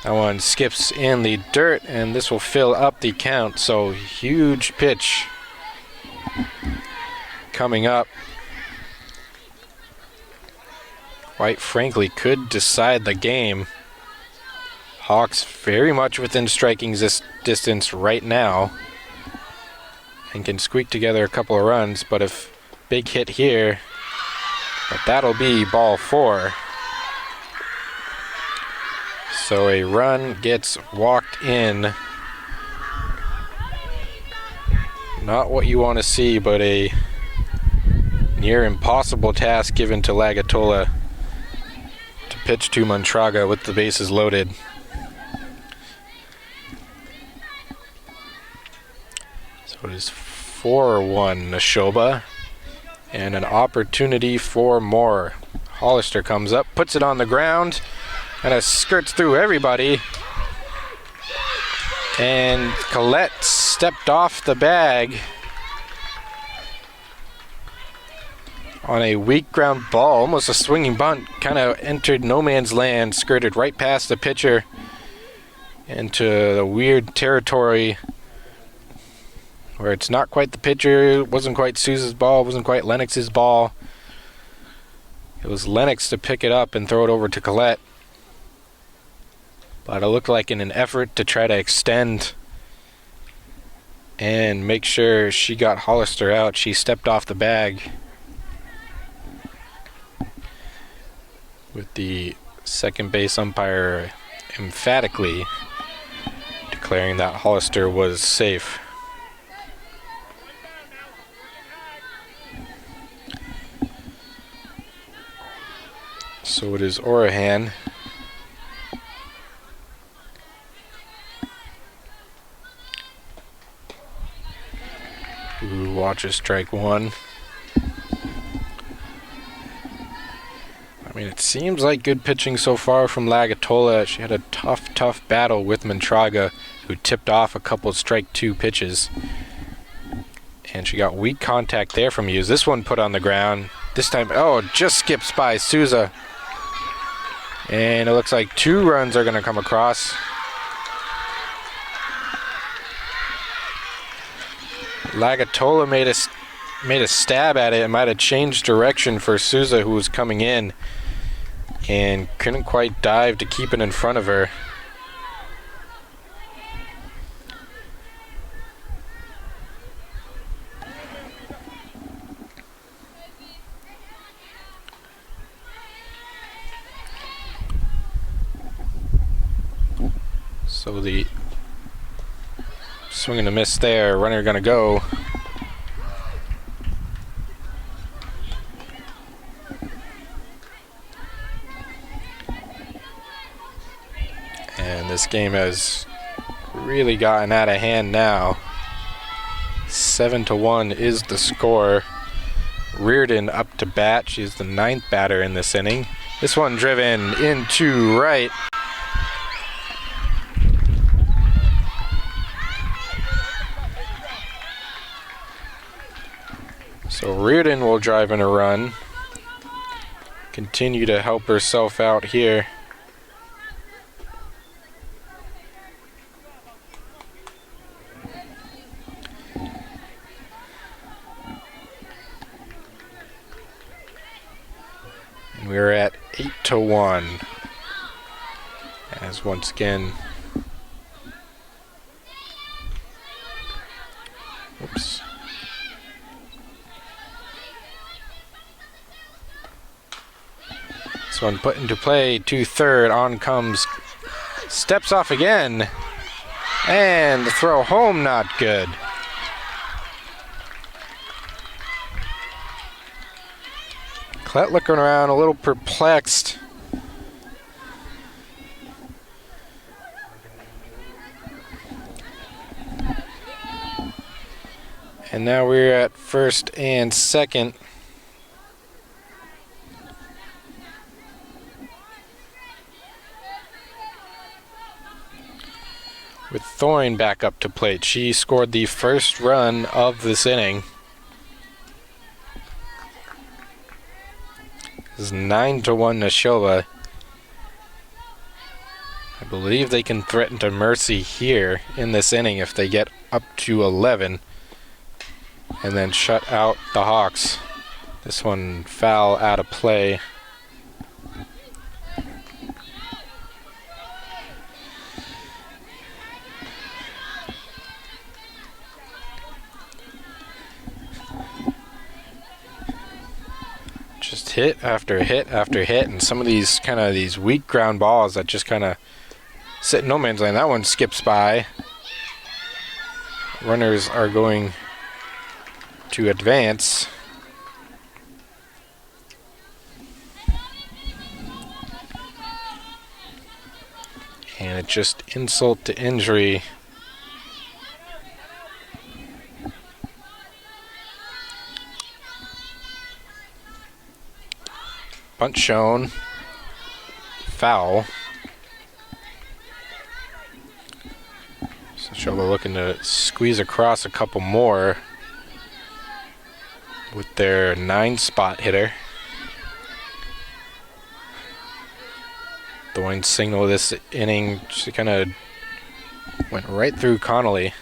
That one skips in the dirt, and this will fill up the count. So huge pitch coming up. Quite frankly, could decide the game. Hawks very much within striking distance right now and can squeak together a couple of runs, but if big hit here, but that'll be ball 4. So a run gets walked in Not what you want to see, but a near impossible task given to Lagatola to pitch to Montraga with the bases loaded. So it is 4-1 Nashoba, and an opportunity for more. Hollister comes up, puts it on the ground, and it skirts through everybody. And Colette stepped off the bag on a weak ground ball, almost a swinging bunt, kind of entered no man's land, skirted right past the pitcher into the weird territory where it's not quite the pitcher, wasn't quite Souza's ball, wasn't quite Lennox's ball. It was Lennox to pick it up and throw it over to Colette. But it looked like in an effort to try to extend and make sure she got Hollister out, she stepped off the bag, with the second base umpire emphatically declaring that Hollister was safe. So it is Orahan who watches strike one. I mean, it seems like good pitching so far from Lagatola. She had a tough battle with Montraga, who tipped off a couple of strike two pitches. And she got weak contact there from Hughes. This one put on the ground. This time, oh, it just skips by Souza. And it looks like 2 runs are going to come across. Lagatola made a stab at it. It might have changed direction for Souza, who was coming in, and couldn't quite dive to keep it in front of her. So the swing and a miss there. Runner gonna go. And this game has really gotten out of hand now. 7-1 is the score. Reardon up to bat. She's the 9th batter in this inning. This one driven into right. So Reardon will drive in a run. Continue to help herself out here. And we're at 8-1. As once again, oops. This one put into play to third. On comes, steps off again, and the throw home not good. Colette looking around a little perplexed. And now we're at first and second. With Thorne back up to plate. She scored the first run of this inning. This is 9-1 Nashoba. I believe they can threaten to mercy here in this inning if they get up to 11 and then shut out the Hawks. This one foul out of play. Just hit after hit after hit, and some of these these weak ground balls that just kind of sit in no man's land. That one skips by. Runners are going to advance. And it's just insult to injury. Bunt shown. Foul. So Nashoba looking to squeeze across a couple more with their 9-spot hitter. The one signal this inning just kind of went right through Connolly.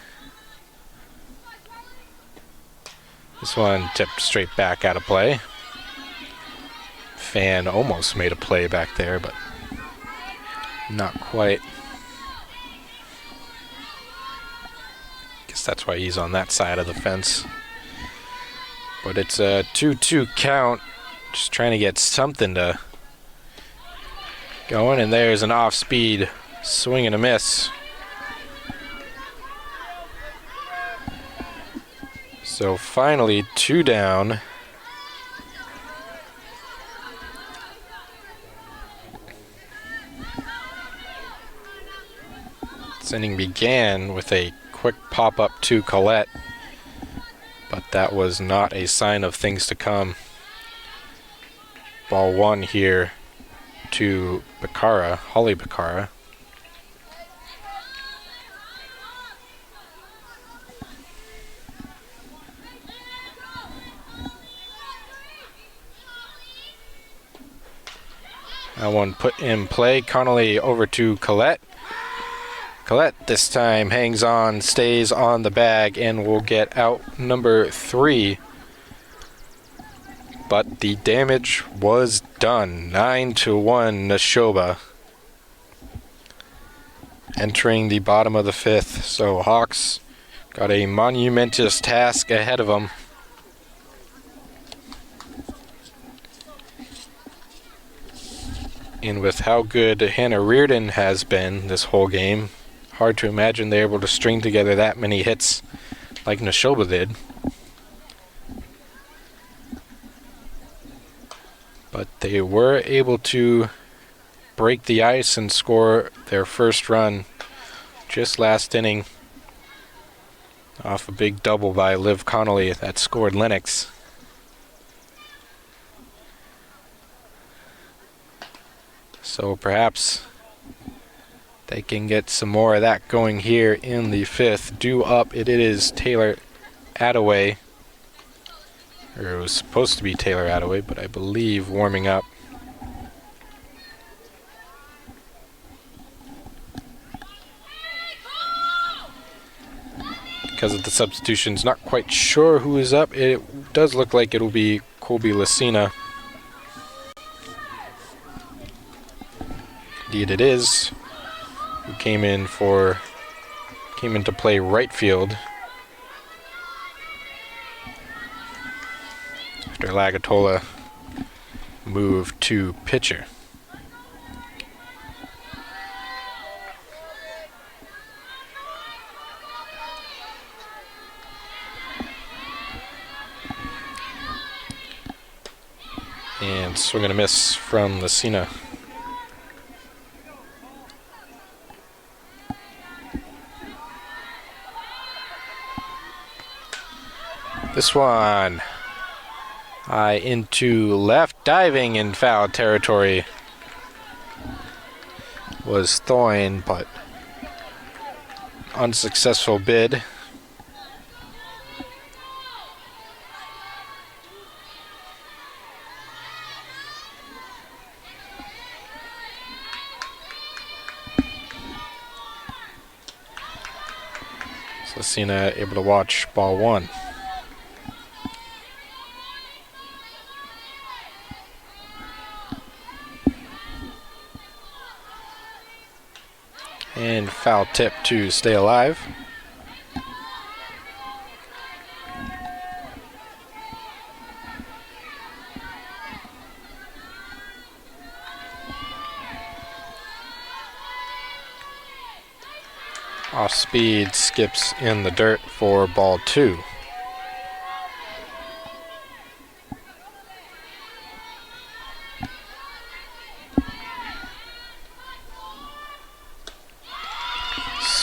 This one tipped straight back out of play. Fan almost made a play back there, but not quite. Guess that's why he's on that side of the fence. But it's a 2-2 count. Just trying to get something to going, and there's an off-speed swing and a miss. So finally, 2 down. This inning began with a quick pop-up to Collette, but that was not a sign of things to come. Ball 1 here to Becara, Holly Becara. That one put in play. Connolly over to Collette. Collette this time hangs on, stays on the bag, and will get out number 3. But the damage was done. 9-1 Nashoba. Entering the bottom of the 5th. So Hawks got a monumentous task ahead of them. And with how good Hannah Reardon has been this whole game, hard to imagine they're able to string together that many hits like Nashoba did. But they were able to break the ice and score their first run just last inning off a big double by Liv Connolly that scored Lennox. So perhaps they can get some more of that going here in the 5th. Due up, it is Taylor Attaway. Or it was supposed to be Taylor Attaway, but I believe warming up. Because of the substitutions, not quite sure who is up. It does look like it'll be Colby Lucina. Indeed it is. Who came into play right field after Lagatola moved to pitcher. And swing and a miss from Lucina. This one into left, diving in foul territory was Thoyne, but unsuccessful bid. So Lucina able to watch ball 1. And foul tip to stay alive. Off speed skips in the dirt for ball 2.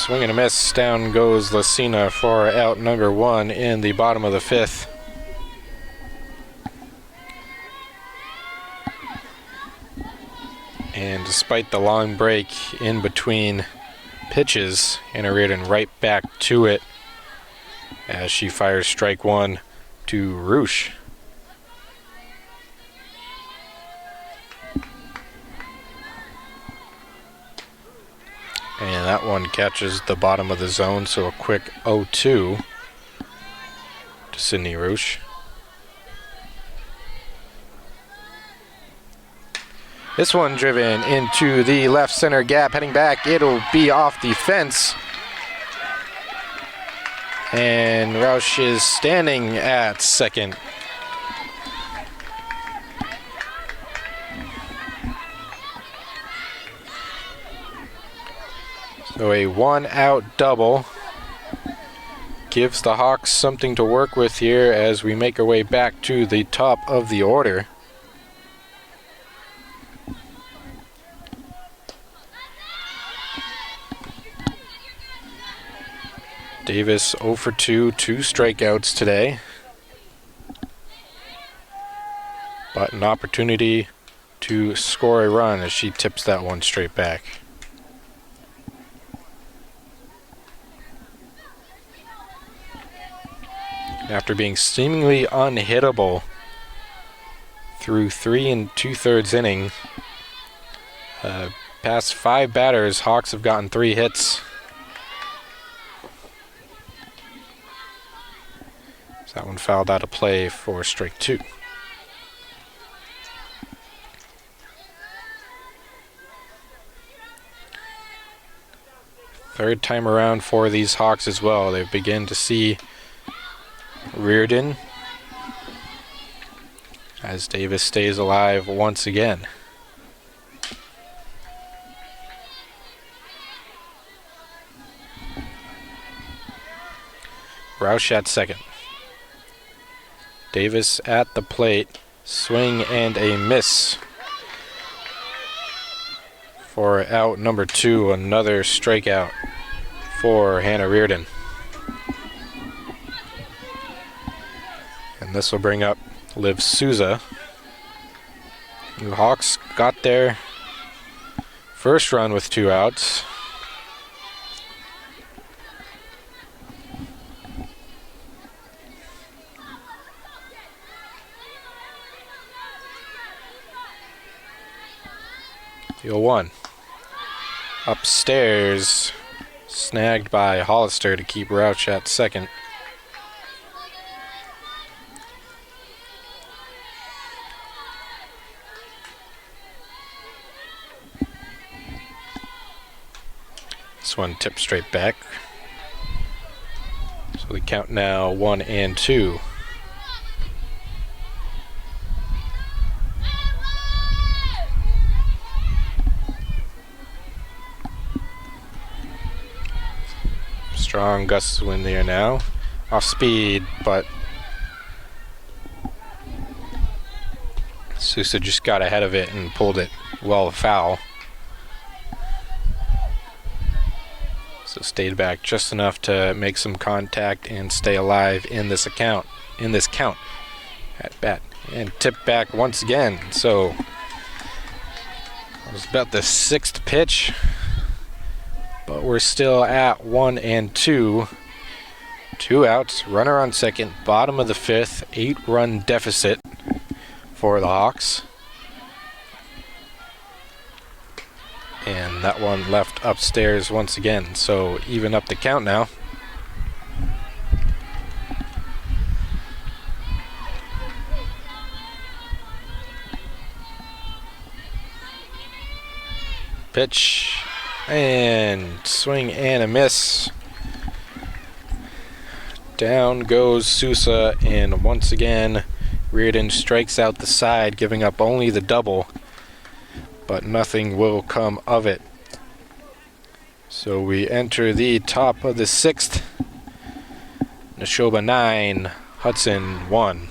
Swing and a miss. Down goes Lucina for out number 1 in the bottom of the 5th. And despite the long break in between pitches, Hannah Reardon right back to it as she fires strike 1 to Roosh. And that one catches the bottom of the zone, so a quick 0-2 to Sydney Roosh. This one driven into the left center gap, heading back. It'll be off the fence. And Roush is standing at second. So a 1-out double gives the Hawks something to work with here as we make our way back to the top of the order. Davis 0 for 2, 2 strikeouts today. But an opportunity to score a run as she tips that one straight back. After being seemingly unhittable through 3 2/3 innings, past 5 batters, Hawks have gotten 3 hits. That one fouled out of play for strike 2. Third time around for these Hawks as well. They begin to see Reardon as Davis stays alive once again. Roush at second. Davis at the plate, swing and a miss for out number 2, another strikeout for Hannah Reardon. And this will bring up Liv Souza. The Hawks got their first run with 2 outs. The 0-1. Upstairs, snagged by Hollister to keep Roush at second. This one tipped straight back. So the count now 1-2. Strong gusts of wind there now. Off speed, but Sousa just got ahead of it and pulled it well foul. So stayed back just enough to make some contact and stay alive in this count at bat. And tipped back once again. So it was about the 6th pitch. But we're still at 1-2. 2 outs, runner on second, bottom of the 5th, 8-run deficit for the Hawks. And that one left upstairs once again, so even up the count now. Pitch. And swing and a miss. Down goes Sousa, and once again Reardon strikes out the side, giving up only the double, but nothing will come of it. So we enter the top of the 6th. Nashoba 9, Hudson 1.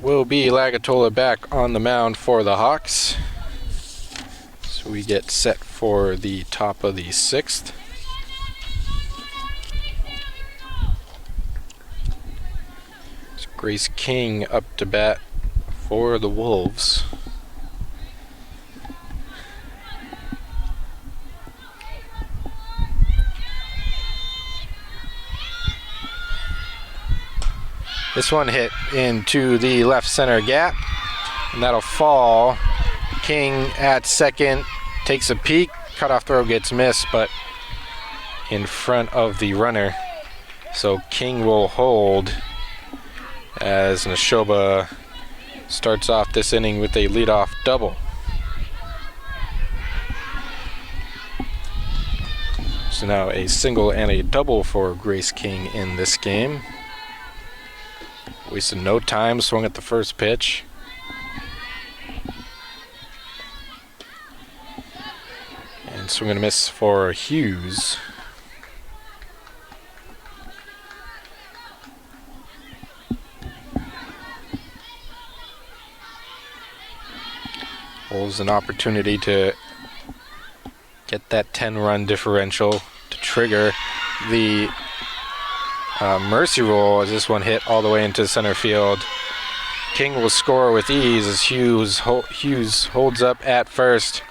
will be Lagatola back on the mound for the Hawks. So we get set for the top of the 6th. So Grace King up to bat for the Wolves. This one hit into the left center gap, and that'll fall. King at second takes a peek. Cutoff throw gets missed, but in front of the runner. So King will hold as Nashoba starts off this inning with a leadoff double. So now a single and a double for Grace King in this game. Wasted no time, swung at the first pitch. And swing and a miss for Hughes. Holds an opportunity to get that 10-run differential to trigger the mercy roll as this one hit all the way into center field. King will score with ease as Hughes holds up at first.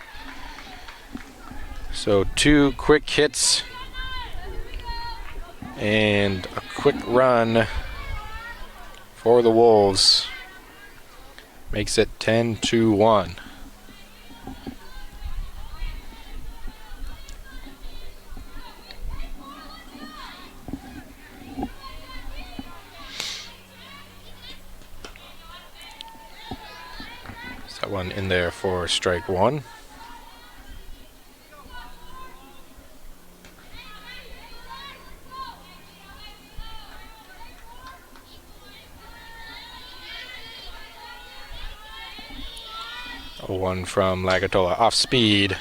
So 2 quick hits and a quick run for the Wolves. Makes it 10-1. That one in there for strike 1. A 1 from Lagatola off speed.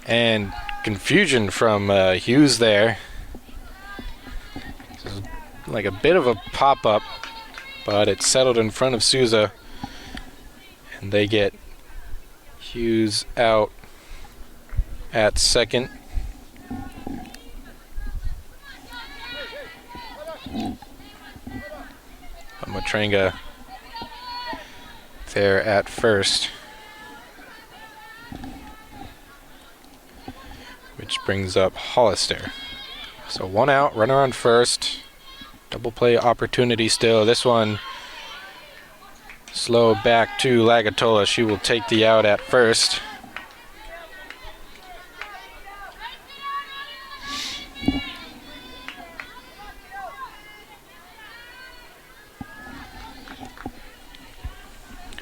And confusion from Hughes there. This is like a bit of a pop-up, but it settled in front of Souza. And they get Hughes out at second. Matrenga there at first. Which brings up Hollister. So 1 out, runner on first. Double play opportunity still. This one slow back to Lagatola. She will take the out at first.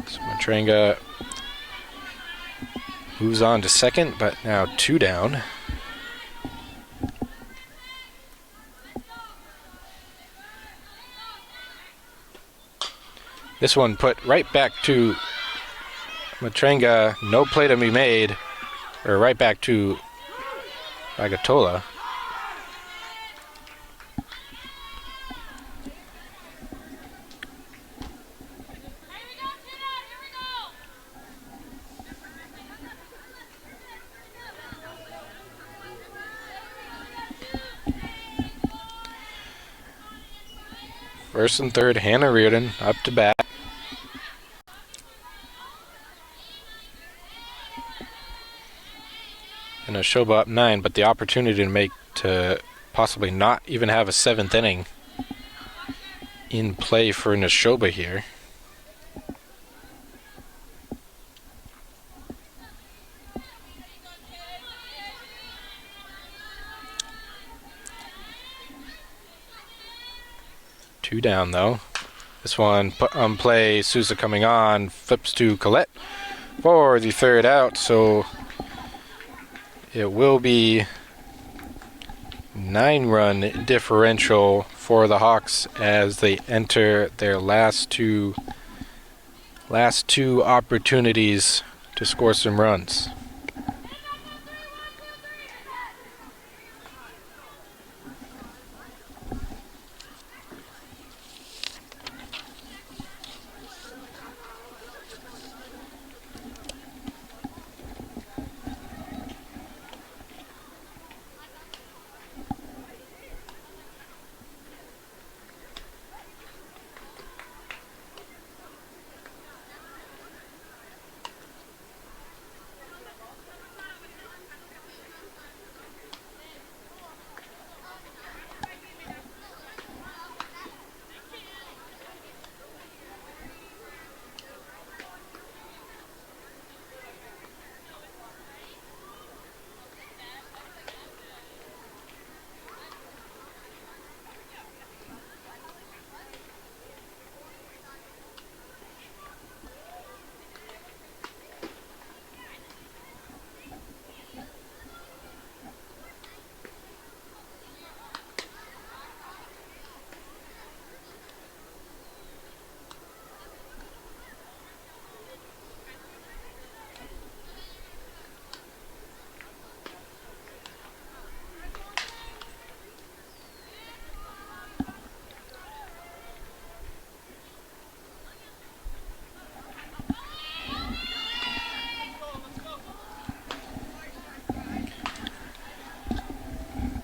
So Matrenga moves on to second, but now 2 down. This one put right back to Matrenga, no play to be made, or right back to Lagatola. First and third, Hannah Reardon up to bat. And Nashoba up 9, but the opportunity to possibly not even have a 7th inning in play for Nashoba here. Two down though. This one put on play. Souza coming on, flips to Collette for the 3rd out. So it will be 9-run differential for the Hawks as they enter their last two opportunities to score some runs.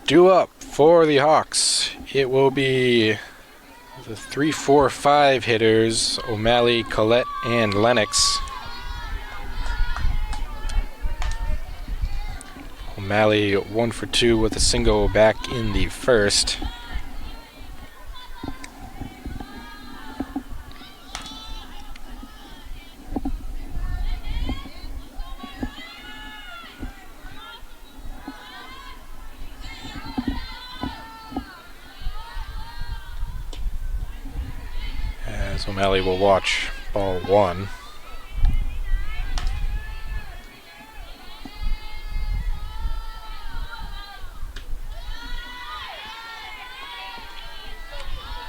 due up for the Hawks. It will be the 3, 4, 5 hitters, O'Malley, Collette, and Lennox. O'Malley 1 for 2 with a single back in the first. As O'Malley will watch ball 1.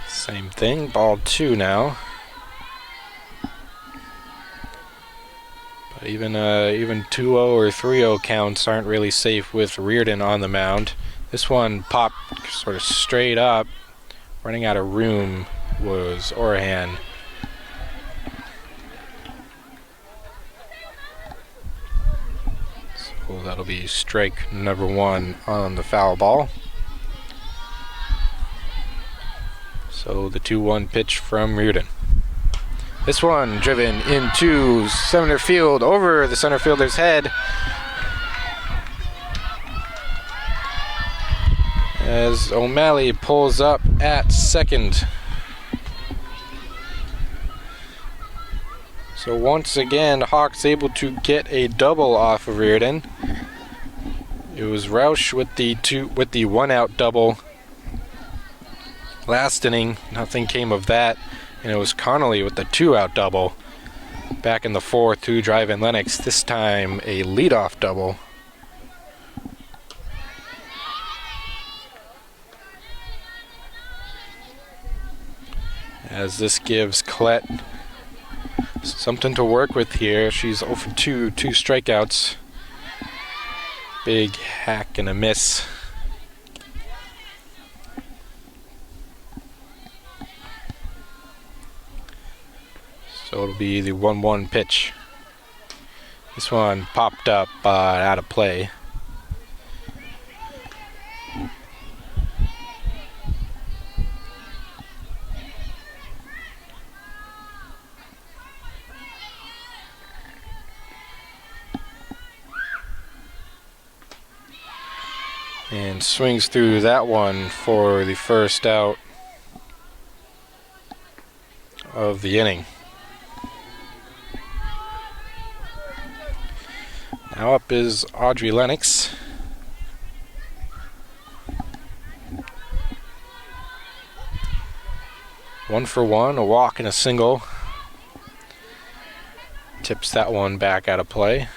Same thing, ball 2 now. But even 2-0 or 3-0 counts aren't really safe with Reardon on the mound. This one popped sort of straight up. Running out of room was Orahan. So that'll be strike number 1 on the foul ball. So the 2-1 pitch from Reardon. This one driven into center field over the center fielder's head. As O'Malley pulls up at second. So once again, Hawks able to get a double off of Reardon. It was Roush with the 1-out double. Last inning, nothing came of that, and it was Connolly with the 2-out double. Back in the 4th to drive in Lennox, this time a leadoff double. As this gives Collette something to work with here. She's 0 for 2 strikeouts. Big hack and a miss. So it'll be the 1-1 pitch. This one popped up out of play. And swings through that one for the first out of the inning. Now up is Audrey Lennox. One for one, a walk and a single. Tips that one back out of play.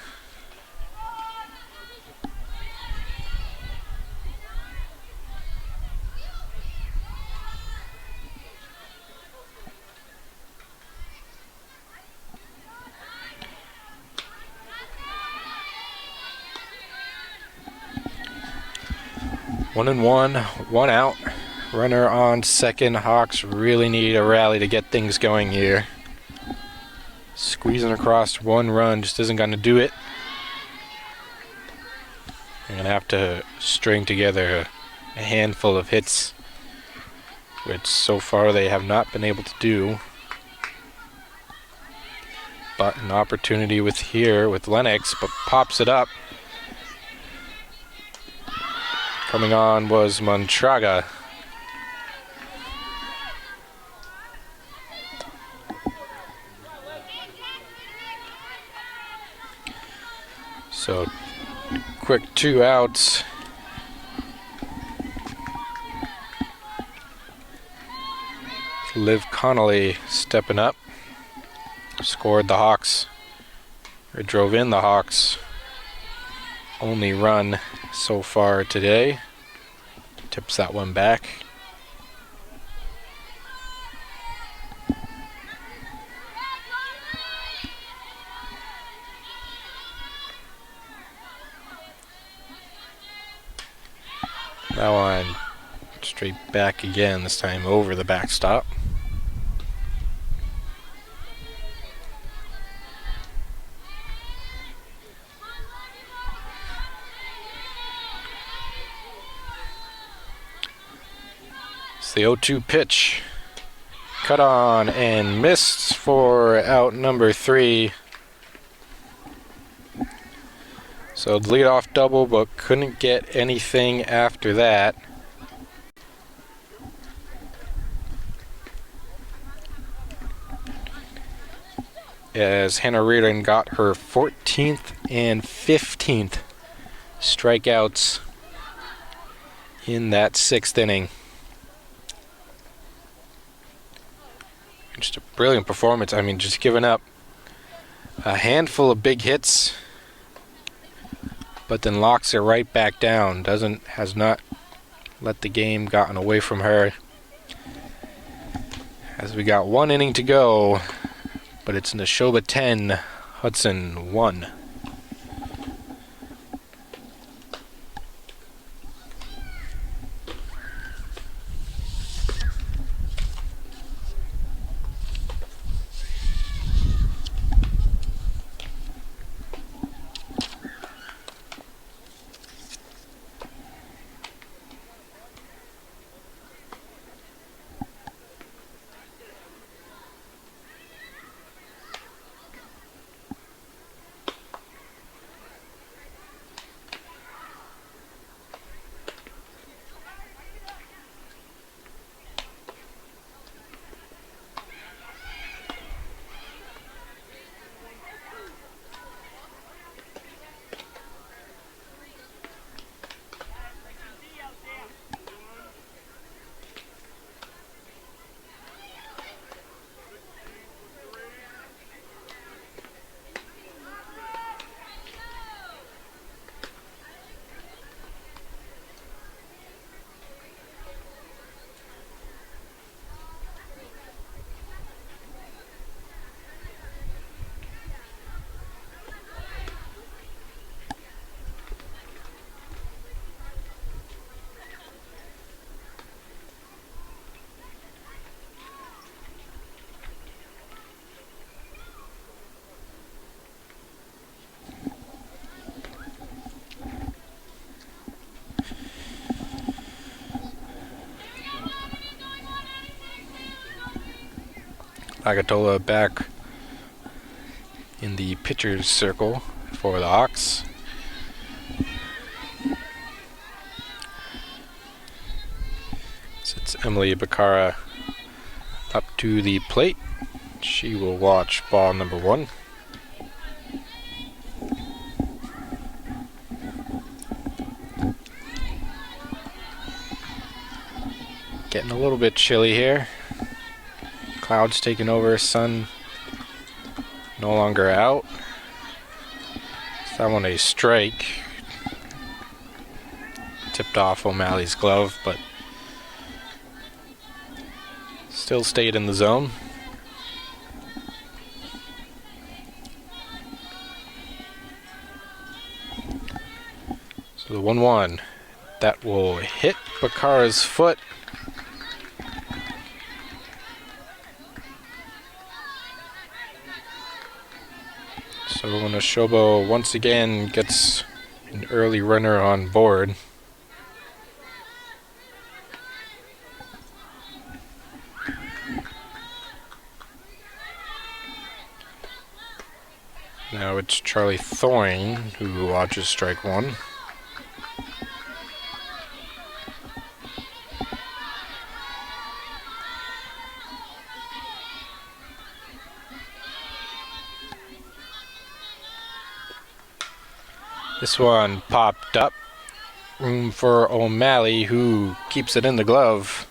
One and one out. Runner on second. Hawks really need a rally to get things going here. Squeezing across 1 run just isn't going to do it. They're going to have to string together a handful of hits, which so far they have not been able to do. But an opportunity with Lennox, but pops it up. Coming on was Montraga. So, quick 2 outs. Liv Connolly stepping up. Scored the Hawks, or drove in the Hawks' only run so far today. Tips that one back. That one straight back again, this time over the backstop. It's the 0-2 pitch. Cut on and missed for out number 3. So leadoff double, but couldn't get anything after that. As Hannah Reardon got her 14th and 15th strikeouts in that 6th inning. Just a brilliant performance. I mean, just giving up a handful of big hits, but then locks it right back down. Has not let the game gotten away from her. As we got 1 inning to go, but it's Nashoba 10, Hudson 1. Agatola back in the pitcher's circle for the Hawks. So it's Emily Bacara up to the plate. She will watch ball number 1. Getting a little bit chilly here. Clouds taking over, sun no longer out. That one a strike. Tipped off O'Malley's glove, but still stayed in the zone. So the 1-1, that will hit Bacara's foot. So Nashoba once again gets an early runner on board. Now it's Charlie Thorne who watches strike 1. This one popped up. Room for O'Malley, who keeps it in the glove.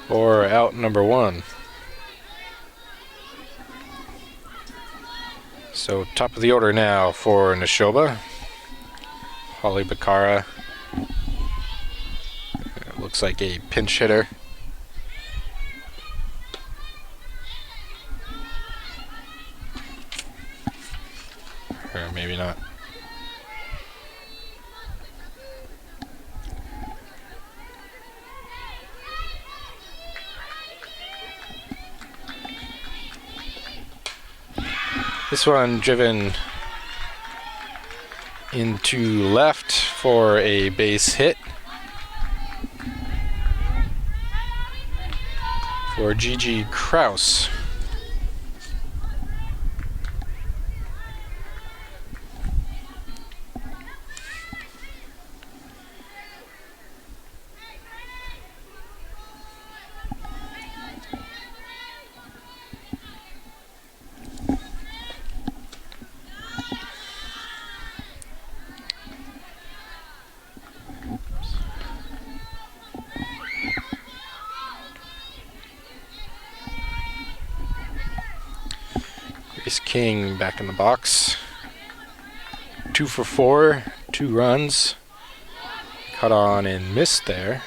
For out number 1. So top of the order now for Nashoba. Holly Bacara. It looks like a pinch hitter. Or maybe not. This one driven into left for a base hit for Gigi Kraus. King back in the box. 2 for 4, 2 runs. Cut on and missed there.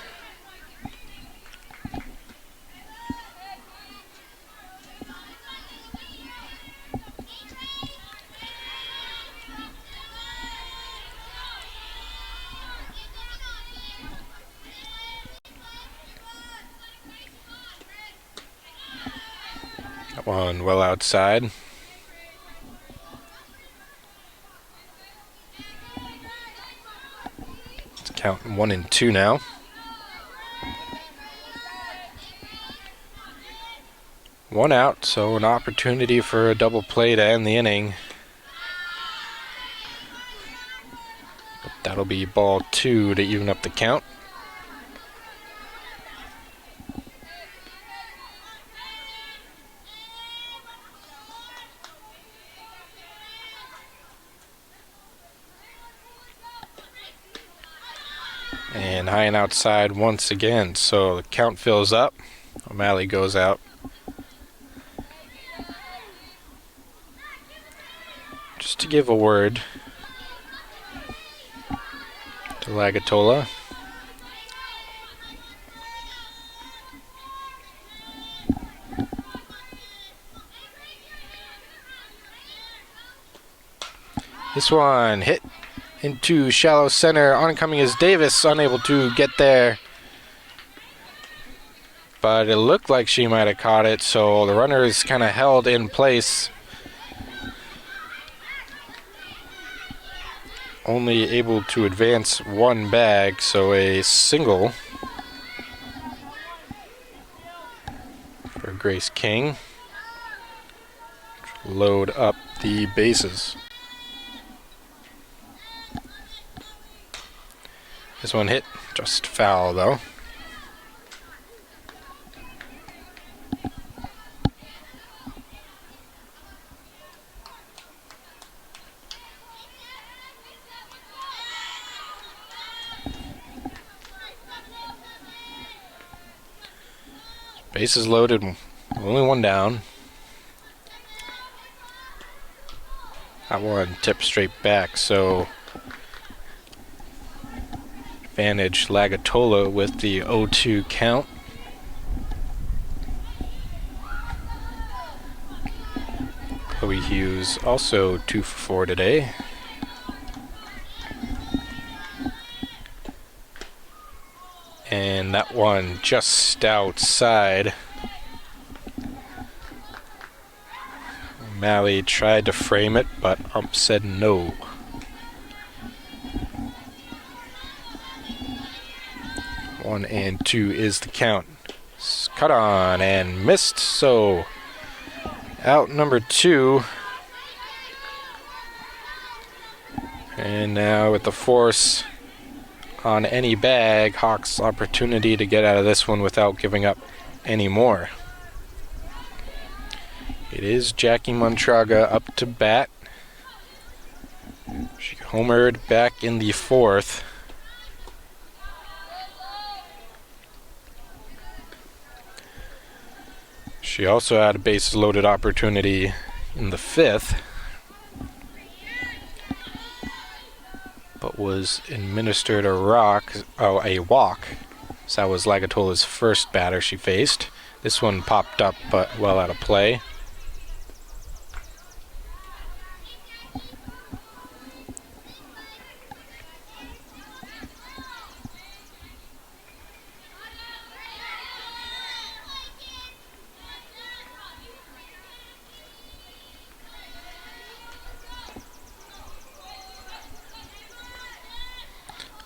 That one well outside. Count 1 and 2 now. One out, so an opportunity for a double play to end the inning. But that'll be ball 2 to even up the count. And high and outside once again, so the count fills up. O'Malley goes out. Just to give a word to Lagatola. This one hit into shallow center. Oncoming is Davis, unable to get there. But it looked like she might have caught it, so the runner is kind of held in place. Only able to advance one bag, so a single for Grace King. Load up the bases. This one hit just foul though. Bases loaded, only one down. That one tipped straight back, so advantage Lagatola with the 0-2 count. Chloe Hughes also 2 for 4 today. And that one just outside. O'Malley tried to frame it, but ump said no. One and 2 is the count. Cut on and missed, so out number 2. And now with the force on any bag, Hawks' opportunity to get out of this one without giving up any more. It is Jackie Montraga up to bat. She homered back in the 4th. She also had a bases loaded opportunity in the 5th, but was administered a walk. So that was Lagatola's first batter she faced. This one popped up, but well out of play.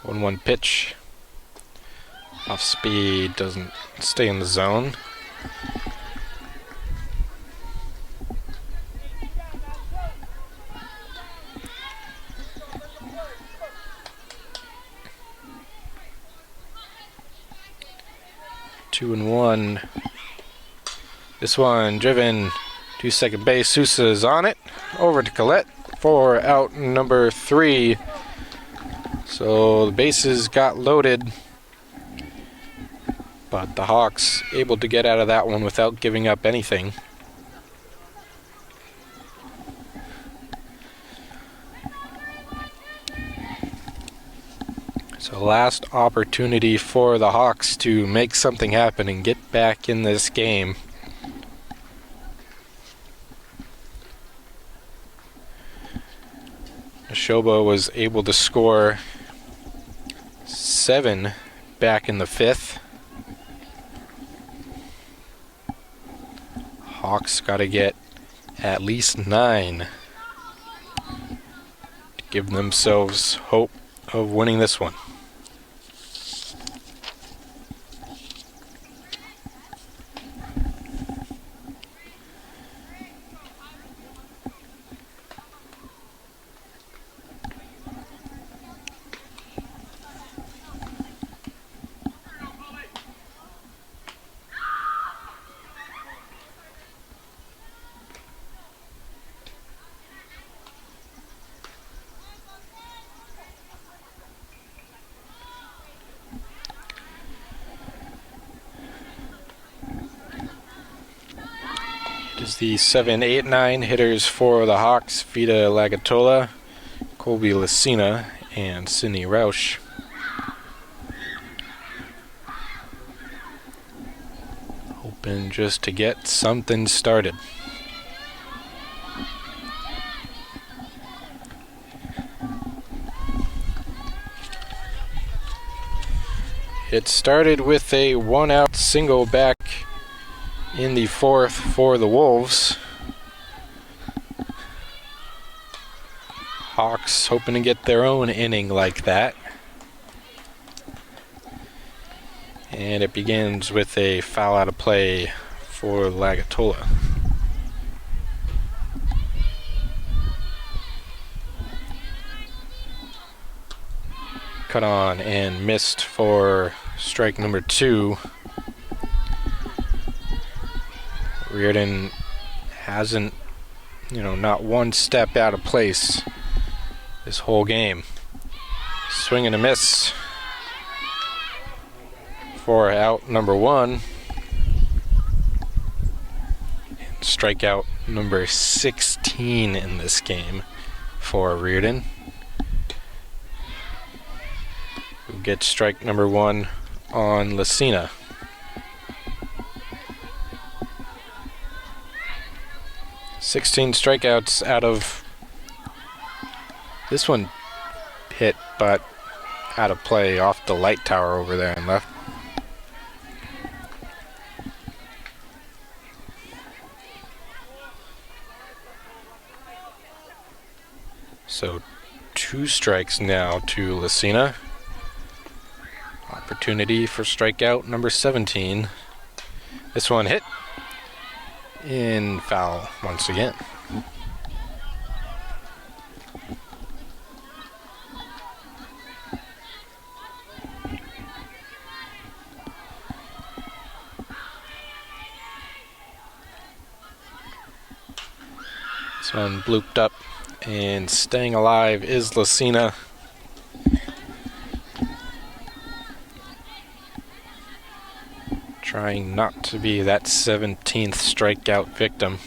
1-1 pitch. Off speed, doesn't stay in the zone. Two and one. This one driven to second base. Sousa's on it. Over to Collette for out number 3. So the bases got loaded, but the Hawks able to get out of that one without giving up anything. So last opportunity for the Hawks to make something happen and get back in this game. Nashoba was able to score 7 back in the 5th. Hawks got to get at least 9 to give themselves hope of winning this one. Is the 7, 8, 9 hitters for the Hawks: Vita Lagatola, Colby Lucina, and Sydney Roush. Hoping just to get something started. It started with a 1-out single back in the 4th for the Wolves. Hawks hoping to get their own inning like that. And it begins with a foul out of play for Lagatola. Cut on and missed for strike number 2. Reardon hasn't, not one step out of place this whole game. Swing and a miss for out number 1. And strikeout number 16 in this game for Reardon, who gets strike number 1 on Lucina. Sixteen strikeouts out of this one. Hit, but out of play off the light tower over there and left. So 2 strikes now to Lucina. Opportunity for strikeout number 17. This one hit in foul once again. This one blooped up, and staying alive is Lucina. Trying not to be that 17th strikeout victim.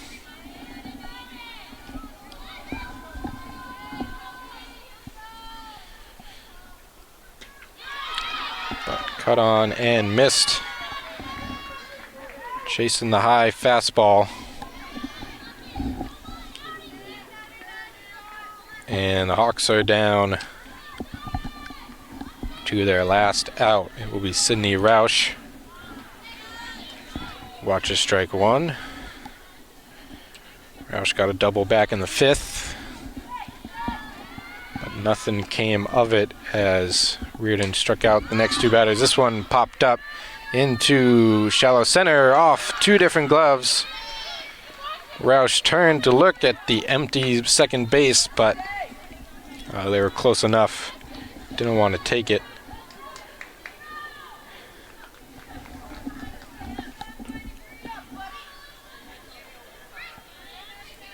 But cut on and missed. Chasing the high fastball. And the Hawks are down to their last out. It will be Sydney Roush. Watches strike 1. Roush got a double back in the 5th, but Nothing came of it as Reardon struck out the next two batters. This one popped up into shallow center off two different gloves. Roush turned to look at the empty second base, but they were close enough. Didn't want to take it.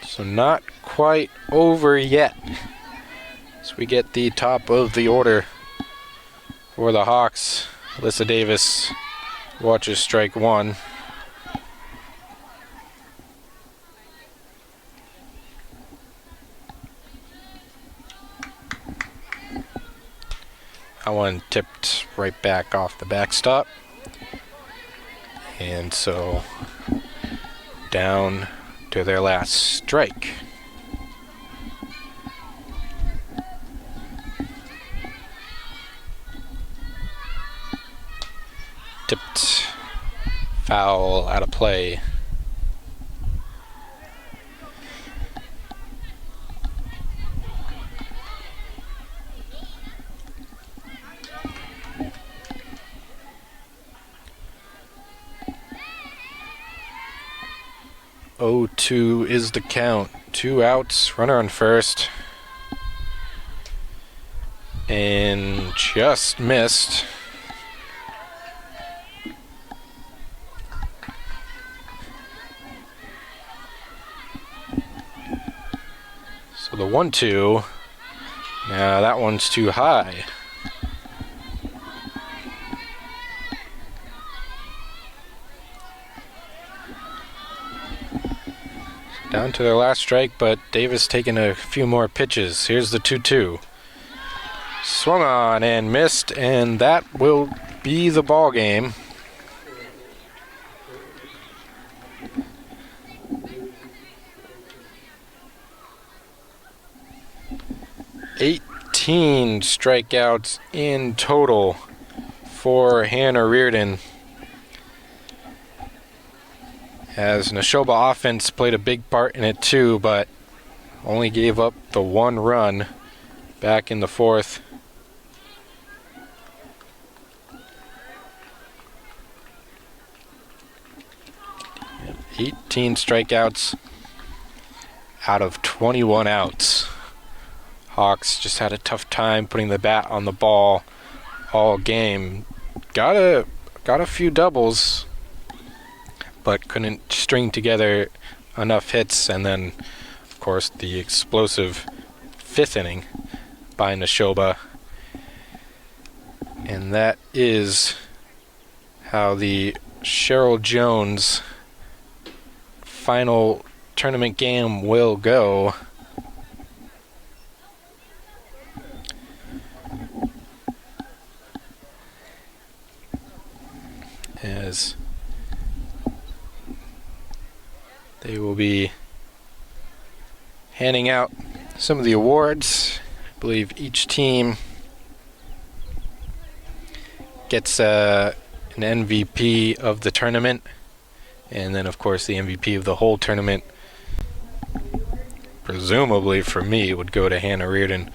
So not quite over yet. So we get the top of the order for the Hawks. Alyssa Davis watches strike one. That one tipped right back off the backstop. And so down to their last strike. Tipped, foul, out of play. Oh, 2 is the count. 2 outs, runner on first. And just missed. So the 1-2, now that one's too high. Down to their last strike, but Davis taking a few more pitches. Here's the 2-2. Swung on and missed, and that will be the ball game. $18 strikeouts in total for Hannah Reardon, as Nashoba offense played a big part in it too, but only gave up the 1 run back in the 4th. Yep, 18 strikeouts out of 21 outs. Hawks just had a tough time putting the bat on the ball all game. Got a few doubles, but couldn't string together enough hits. And then, of course, the explosive 5th inning by Nashoba. And that is how the Sheryl Jones final tournament game will go. As they will be handing out some of the awards. I believe each team gets an MVP of the tournament, and then of course the MVP of the whole tournament, presumably for me, would go to Hannah Reardon.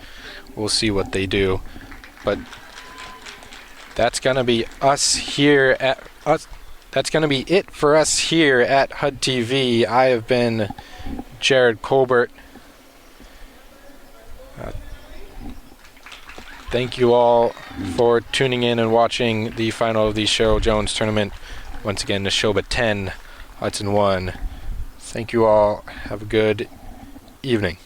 We'll see what they do, but that's gonna be us here at us. That's gonna be it for us here at HUD-TV. I have been Jared Colbert. Thank you all for tuning in and watching the final of the Sheryl Jones tournament. Once again, Nashoba 10, Hudson 1. Thank you all. Have a good evening.